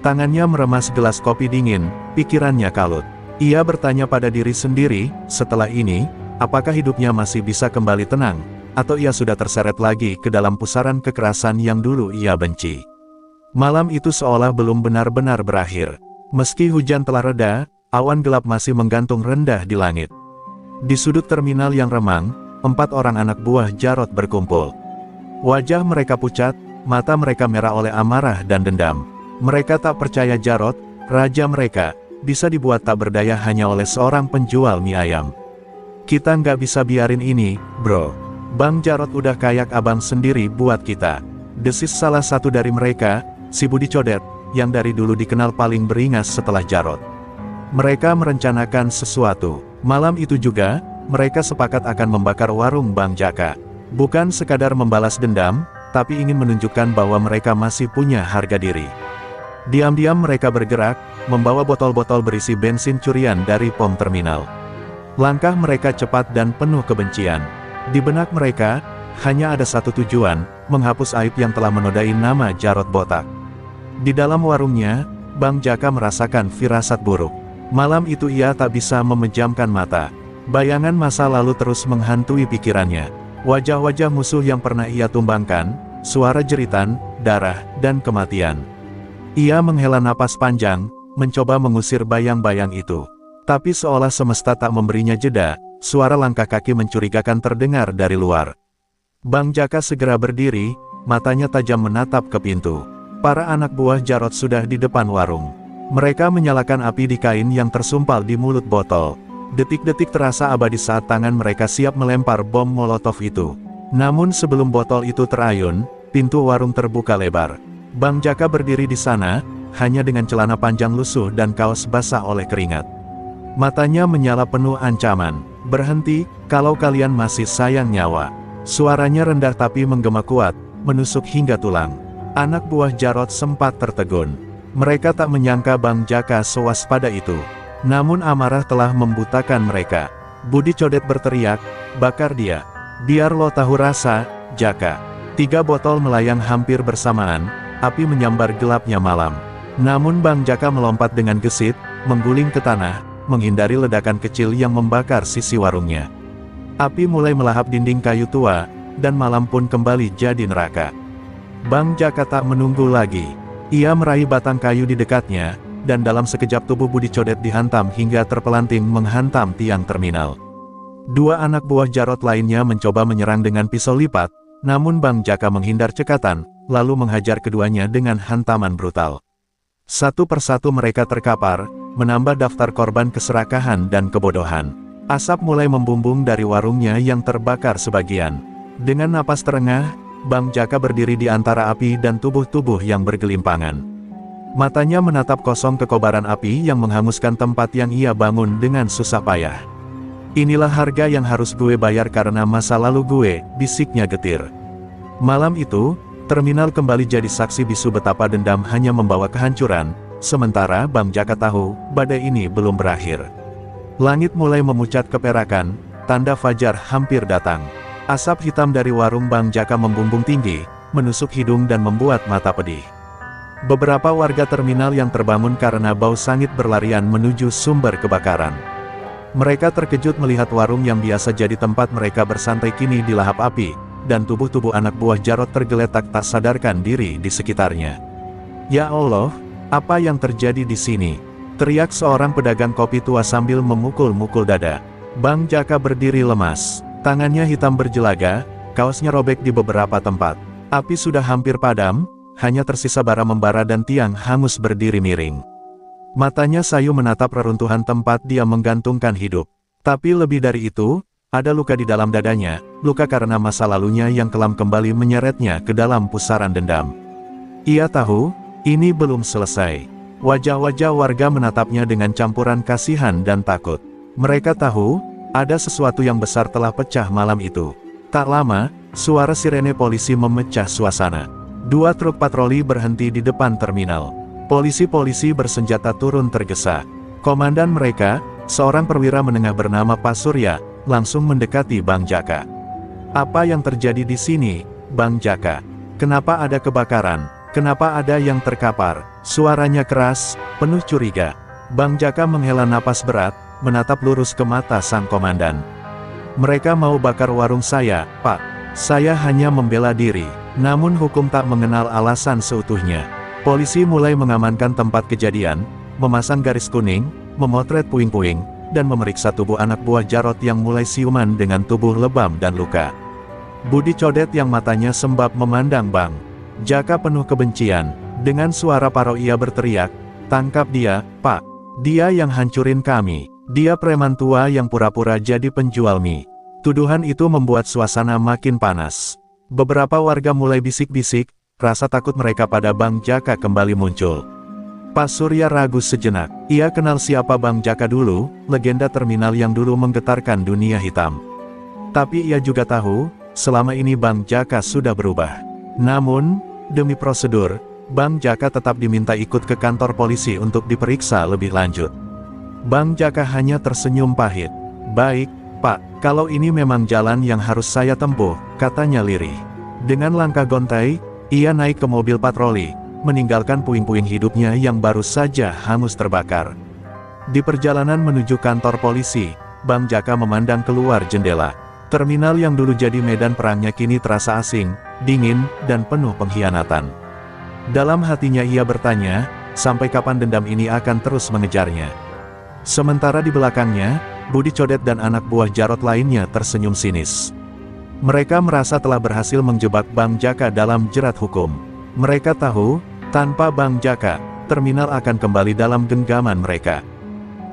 Tangannya meremas gelas kopi dingin, pikirannya kalut. Ia bertanya pada diri sendiri, setelah ini, apakah hidupnya masih bisa kembali tenang, atau ia sudah terseret lagi ke dalam pusaran kekerasan yang dulu ia benci. Malam itu seolah belum benar-benar berakhir. Meski hujan telah reda, awan gelap masih menggantung rendah di langit. Di sudut terminal yang remang, 4 orang anak buah Jarot berkumpul. Wajah mereka pucat, mata mereka merah oleh amarah dan dendam. Mereka tak percaya Jarot, raja mereka, bisa dibuat tak berdaya hanya oleh seorang penjual mie ayam. Kita nggak bisa biarin ini, bro. Bang Jarot udah kayak abang sendiri buat kita. Desis salah satu dari mereka, si Budi Codet, yang dari dulu dikenal paling beringas setelah Jarot. Mereka merencanakan sesuatu. Malam itu juga, mereka sepakat akan membakar warung Bang Jaka. Bukan sekadar membalas dendam, tapi ingin menunjukkan bahwa mereka masih punya harga diri. Diam-diam mereka bergerak, membawa botol-botol berisi bensin curian dari pom terminal. Langkah mereka cepat dan penuh kebencian. Di benak mereka, hanya ada satu tujuan, menghapus aib yang telah menodai nama Jarot Botak. Di dalam warungnya, Bang Jaka merasakan firasat buruk. Malam itu ia tak bisa memejamkan mata. Bayangan masa lalu terus menghantui pikirannya. Wajah-wajah musuh yang pernah ia tumbangkan, suara jeritan, darah, dan kematian. Ia menghela napas panjang, mencoba mengusir bayang-bayang itu. Tapi seolah semesta tak memberinya jeda, suara langkah kaki mencurigakan terdengar dari luar. Bang Jaka segera berdiri, matanya tajam menatap ke pintu. Para anak buah Jarot sudah di depan warung. Mereka menyalakan api di kain yang tersumpal di mulut botol. Detik-detik terasa abadi saat tangan mereka siap melempar bom molotov itu. Namun sebelum botol itu terayun, pintu warung terbuka lebar. Bang Jaka berdiri di sana, hanya dengan celana panjang lusuh dan kaos basah oleh keringat. Matanya menyala penuh ancaman. "Berhenti, kalau kalian masih sayang nyawa." Suaranya rendah tapi menggema kuat, menusuk hingga tulang. Anak buah Jarot sempat tertegun. Mereka tak menyangka Bang Jaka sewaspada itu. Namun amarah telah membutakan mereka. Budi Codet berteriak, "Bakar dia. Biar lo tahu rasa, Jaka." 3 botol melayang hampir bersamaan, api menyambar gelapnya malam. Namun Bang Jaka melompat dengan gesit, mengguling ke tanah, menghindari ledakan kecil yang membakar sisi warungnya. Api mulai melahap dinding kayu tua, dan malam pun kembali jadi neraka. Bang Jaka tak menunggu lagi. Ia meraih batang kayu di dekatnya, dan dalam sekejap tubuh Budi Codet dihantam hingga terpelanting menghantam tiang terminal. 2 anak buah Jarot lainnya mencoba menyerang dengan pisau lipat, namun Bang Jaka menghindar cekatan, lalu menghajar keduanya dengan hantaman brutal. Satu persatu mereka terkapar, menambah daftar korban keserakahan dan kebodohan. Asap mulai membumbung dari warungnya yang terbakar sebagian. Dengan napas terengah, Bang Jaka berdiri di antara api dan tubuh-tubuh yang bergelimpangan. Matanya menatap kosong kekobaran api yang menghanguskan tempat yang ia bangun dengan susah payah. "Inilah harga yang harus gue bayar karena masa lalu gue," bisiknya getir. Malam itu, terminal kembali jadi saksi bisu betapa dendam hanya membawa kehancuran. Sementara Bang Jaka tahu, badai ini belum berakhir. Langit mulai memucat keperakan, tanda fajar hampir datang. Asap hitam dari warung Bang Jaka membumbung tinggi, menusuk hidung dan membuat mata pedih. Beberapa warga terminal yang terbangun karena bau sangit berlarian menuju sumber kebakaran. Mereka terkejut melihat warung yang biasa jadi tempat mereka bersantai kini dilahap api, dan tubuh-tubuh anak buah Jarot tergeletak tak sadarkan diri di sekitarnya. "Ya Allah! Apa yang terjadi di sini?" teriak seorang pedagang kopi tua sambil memukul-mukul dada. Bang Jaka berdiri lemas. Tangannya hitam berjelaga, kaosnya robek di beberapa tempat. Api sudah hampir padam, hanya tersisa bara membara dan tiang hangus berdiri miring. Matanya sayu menatap reruntuhan tempat dia menggantungkan hidup. Tapi lebih dari itu, ada luka di dalam dadanya, luka karena masa lalunya yang kelam kembali menyeretnya ke dalam pusaran dendam. Ia tahu, ini belum selesai. Wajah-wajah warga menatapnya dengan campuran kasihan dan takut. Mereka tahu, ada sesuatu yang besar telah pecah malam itu. Tak lama, suara sirene polisi memecah suasana. 2 truk patroli berhenti di depan terminal. Polisi-polisi bersenjata turun tergesa. Komandan mereka, seorang perwira menengah bernama Pak Surya, langsung mendekati Bang Jaka. "Apa yang terjadi di sini, Bang Jaka? Kenapa ada kebakaran? Kenapa ada yang terkapar?" Suaranya keras, penuh curiga. Bang Jaka menghela napas berat, menatap lurus ke mata sang komandan. "Mereka mau bakar warung saya, Pak. Saya hanya membela diri." Namun hukum tak mengenal alasan seutuhnya. Polisi mulai mengamankan tempat kejadian, memasang garis kuning, memotret puing-puing, dan memeriksa tubuh anak buah Jarot yang mulai siuman dengan tubuh lebam dan luka. Budi Codet yang matanya sembab memandang Bang Jaka penuh kebencian. Dengan suara parau ia berteriak, "Tangkap dia, Pak. Dia yang hancurin kami. Dia preman tua yang pura-pura jadi penjual mie." Tuduhan itu membuat suasana makin panas. Beberapa warga mulai bisik-bisik, rasa takut mereka pada Bang Jaka kembali muncul. Pak Surya ragu sejenak. Ia kenal siapa Bang Jaka dulu, legenda terminal yang dulu menggetarkan dunia hitam. Tapi ia juga tahu, selama ini Bang Jaka sudah berubah. Namun, demi prosedur, Bang Jaka tetap diminta ikut ke kantor polisi untuk diperiksa lebih lanjut. Bang Jaka hanya tersenyum pahit. "Baik, Pak, kalau ini memang jalan yang harus saya tempuh," katanya lirih. Dengan langkah gontai, ia naik ke mobil patroli, meninggalkan puing-puing hidupnya yang baru saja hangus terbakar. Di perjalanan menuju kantor polisi, Bang Jaka memandang keluar jendela. Terminal yang dulu jadi medan perangnya kini terasa asing, dingin, dan penuh pengkhianatan. Dalam hatinya ia bertanya, sampai kapan dendam ini akan terus mengejarnya. Sementara di belakangnya, Budi Codet dan anak buah Jarot lainnya tersenyum sinis. Mereka merasa telah berhasil menjebak Bang Jaka dalam jerat hukum. Mereka tahu, tanpa Bang Jaka, terminal akan kembali dalam genggaman mereka.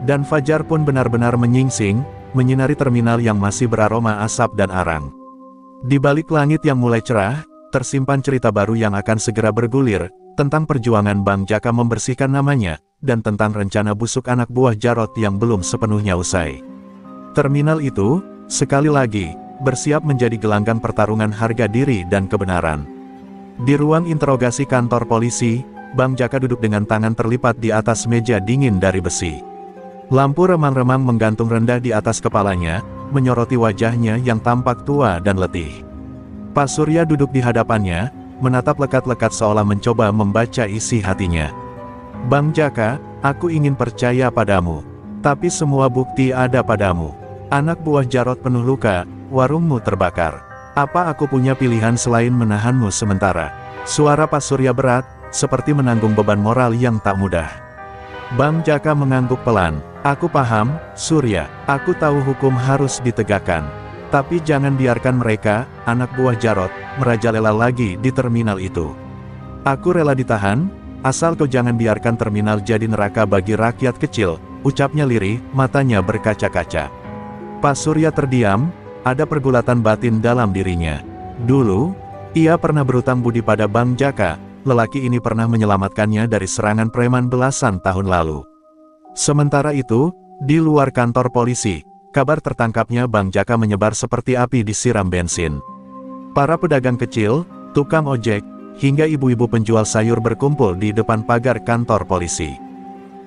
Dan fajar pun benar-benar menyingsing, menyinari terminal yang masih beraroma asap dan arang. Di balik langit yang mulai cerah, tersimpan cerita baru yang akan segera bergulir, tentang perjuangan Bang Jaka membersihkan namanya, dan tentang rencana busuk anak buah Jarot yang belum sepenuhnya usai. Terminal itu, sekali lagi, bersiap menjadi gelanggang pertarungan harga diri dan kebenaran. Di ruang interogasi kantor polisi, Bang Jaka duduk dengan tangan terlipat di atas meja dingin dari besi. Lampu remang-remang menggantung rendah di atas kepalanya, menyoroti wajahnya yang tampak tua dan letih. Pak Surya duduk di hadapannya, menatap lekat-lekat seolah mencoba membaca isi hatinya. "Bang Jaka, aku ingin percaya padamu. Tapi semua bukti ada padamu. Anak buah Jarot penuh luka, warungmu terbakar. Apa aku punya pilihan selain menahanmu sementara?" Suara Pak Surya berat, seperti menanggung beban moral yang tak mudah. Bang Jaka mengangguk pelan. "Aku paham, Surya. Aku tahu hukum harus ditegakkan. Tapi jangan biarkan mereka, anak buah Jarot, merajalela lagi di terminal itu. Aku rela ditahan, asal kau jangan biarkan terminal jadi neraka bagi rakyat kecil," ucapnya lirih, matanya berkaca-kaca. Pak Surya terdiam, ada pergulatan batin dalam dirinya. Dulu, ia pernah berutang budi pada Bang Jaka, lelaki ini pernah menyelamatkannya dari serangan preman belasan tahun lalu. Sementara itu, di luar kantor polisi, kabar tertangkapnya Bang Jaka menyebar seperti api disiram bensin. Para pedagang kecil, tukang ojek, hingga ibu-ibu penjual sayur berkumpul di depan pagar kantor polisi.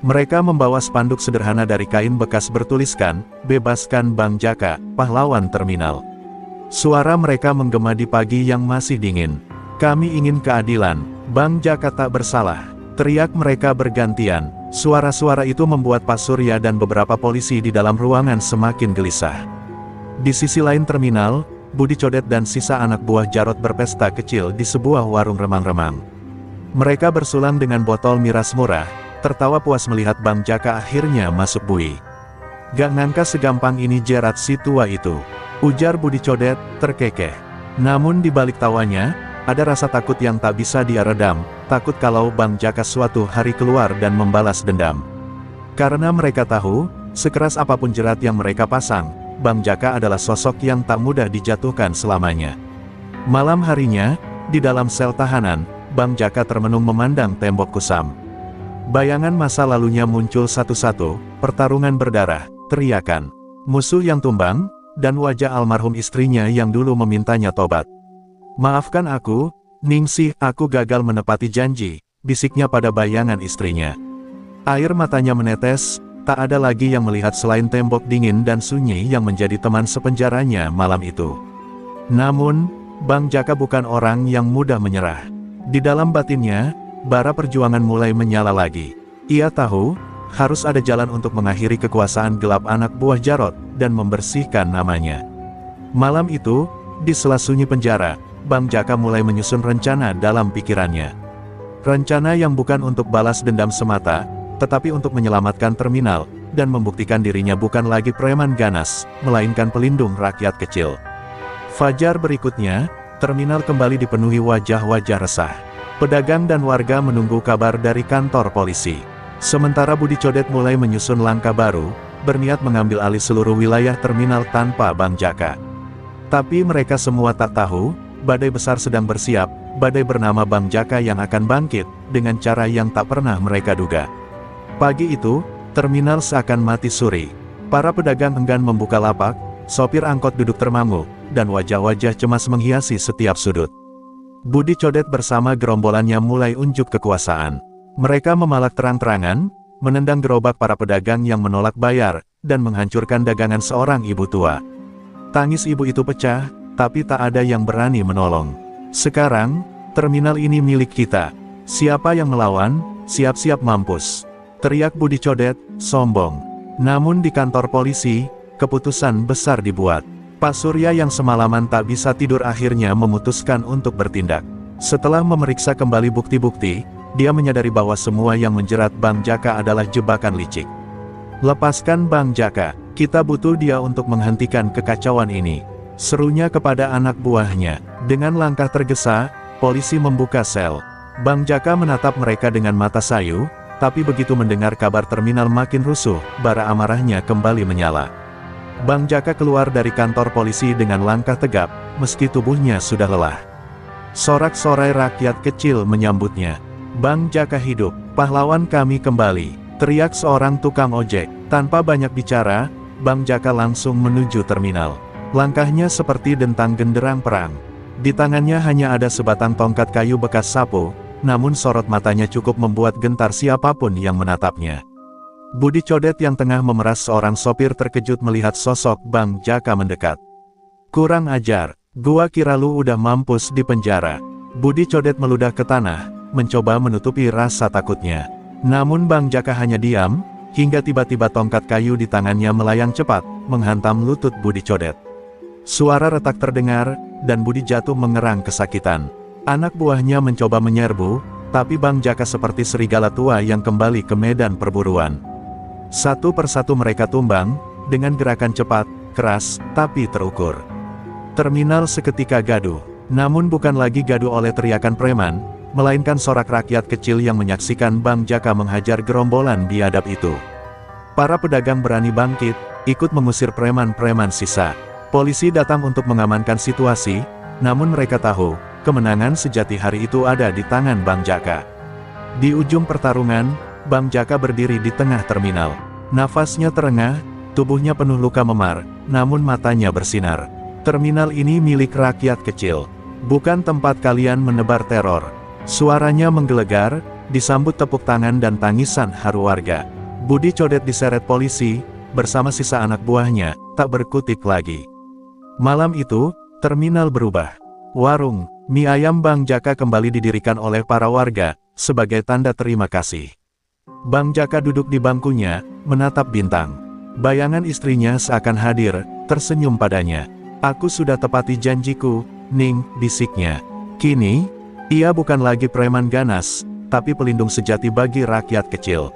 Mereka membawa spanduk sederhana dari kain bekas bertuliskan, "Bebaskan Bang Jaka, pahlawan terminal." Suara mereka menggema di pagi yang masih dingin. "Kami ingin keadilan, Bang Jaka tak bersalah," teriak mereka bergantian. Suara-suara itu membuat Pak Surya dan beberapa polisi di dalam ruangan semakin gelisah. Di sisi lain terminal, Budi Codet dan sisa anak buah Jarot berpesta kecil di sebuah warung remang-remang. Mereka bersulang dengan botol miras murah, tertawa puas melihat Bang Jaka akhirnya masuk bui. "Gak ngangka segampang ini jerat si tua itu," ujar Budi Codet, terkekeh. Namun di balik tawanya, ada rasa takut yang tak bisa dia redam, takut kalau Bang Jaka suatu hari keluar dan membalas dendam. Karena mereka tahu, sekeras apapun jerat yang mereka pasang, Bang Jaka adalah sosok yang tak mudah dijatuhkan selamanya. Malam harinya, di dalam sel tahanan, Bang Jaka termenung memandang tembok kusam. Bayangan masa lalunya muncul satu-satu, pertarungan berdarah, teriakan, musuh yang tumbang, dan wajah almarhum istrinya yang dulu memintanya tobat. "Maafkan aku, Ningsih, aku gagal menepati janji," bisiknya pada bayangan istrinya. Air matanya menetes, tak ada lagi yang melihat selain tembok dingin dan sunyi yang menjadi teman sepenjaranya malam itu. Namun, Bang Jaka bukan orang yang mudah menyerah. Di dalam batinnya, bara perjuangan mulai menyala lagi. Ia tahu, harus ada jalan untuk mengakhiri kekuasaan gelap anak buah Jarot, dan membersihkan namanya. Malam itu, di sela sunyi penjara, Bang Jaka mulai menyusun rencana dalam pikirannya. Rencana yang bukan untuk balas dendam semata, tetapi untuk menyelamatkan terminal, dan membuktikan dirinya bukan lagi preman ganas, melainkan pelindung rakyat kecil. Fajar berikutnya, terminal kembali dipenuhi wajah-wajah resah. Pedagang dan warga menunggu kabar dari kantor polisi. Sementara Budi Codet mulai menyusun langkah baru, berniat mengambil alih seluruh wilayah terminal tanpa Bang Jaka. Tapi mereka semua tak tahu, badai besar sedang bersiap, badai bernama Bang Jaka yang akan bangkit, dengan cara yang tak pernah mereka duga. Pagi itu, terminal seakan mati suri. Para pedagang enggan membuka lapak, sopir angkot duduk termangu, dan wajah-wajah cemas menghiasi setiap sudut. Budi Codet bersama gerombolannya mulai unjuk kekuasaan. Mereka memalak terang-terangan, menendang gerobak para pedagang yang menolak bayar, dan menghancurkan dagangan seorang ibu tua. Tangis ibu itu pecah, tapi tak ada yang berani menolong. Sekarang, terminal ini milik kita. Siapa yang melawan, siap-siap mampus. Teriak Budi Codet, sombong. Namun di kantor polisi, keputusan besar dibuat. Pak Surya yang semalaman tak bisa tidur akhirnya memutuskan untuk bertindak. Setelah memeriksa kembali bukti-bukti, dia menyadari bahwa semua yang menjerat Bang Jaka adalah jebakan licik. "Lepaskan Bang Jaka, kita butuh dia untuk menghentikan kekacauan ini," serunya kepada anak buahnya. Dengan langkah tergesa, polisi membuka sel. Bang Jaka menatap mereka dengan mata sayu, tapi begitu mendengar kabar terminal makin rusuh, bara amarahnya kembali menyala. Bang Jaka keluar dari kantor polisi dengan langkah tegap, meski tubuhnya sudah lelah. Sorak-sorai rakyat kecil menyambutnya. "Bang Jaka hidup, pahlawan kami kembali," teriak seorang tukang ojek. Tanpa banyak bicara, Bang Jaka langsung menuju terminal. Langkahnya seperti dentang genderang perang. Di tangannya hanya ada sebatang tongkat kayu bekas sapu, namun sorot matanya cukup membuat gentar siapapun yang menatapnya. Budi Codet yang tengah memeras seorang sopir terkejut melihat sosok Bang Jaka mendekat. "Kurang ajar, gua kira lu udah mampus di penjara." Budi Codet meludah ke tanah, mencoba menutupi rasa takutnya. Namun Bang Jaka hanya diam, hingga tiba-tiba tongkat kayu di tangannya melayang cepat, menghantam lutut Budi Codet. Suara retak terdengar, dan Budi jatuh mengerang kesakitan. Anak buahnya mencoba menyerbu, tapi Bang Jaka seperti serigala tua yang kembali ke medan perburuan. Satu persatu mereka tumbang, dengan gerakan cepat, keras, tapi terukur. Terminal seketika gaduh. Namun bukan lagi gaduh oleh teriakan preman, melainkan sorak rakyat kecil yang menyaksikan Bang Jaka menghajar gerombolan biadab itu. Para pedagang berani bangkit, ikut mengusir preman-preman sisa. Polisi datang untuk mengamankan situasi, namun mereka tahu, kemenangan sejati hari itu ada di tangan Bang Jaka. Di ujung pertarungan, Bang Jaka berdiri di tengah terminal. Nafasnya terengah, tubuhnya penuh luka memar, namun matanya bersinar. "Terminal ini milik rakyat kecil. Bukan tempat kalian menebar teror." Suaranya menggelegar, disambut tepuk tangan dan tangisan haru warga. Budi Codet diseret polisi, bersama sisa anak buahnya, tak berkutik lagi. Malam itu, terminal berubah. Warung mie ayam Bang Jaka kembali didirikan oleh para warga, sebagai tanda terima kasih. Bang Jaka duduk di bangkunya, menatap bintang. Bayangan istrinya seakan hadir, tersenyum padanya. "Aku sudah tepati janjiku, Ning," bisiknya. Kini, ia bukan lagi preman ganas, tapi pelindung sejati bagi rakyat kecil.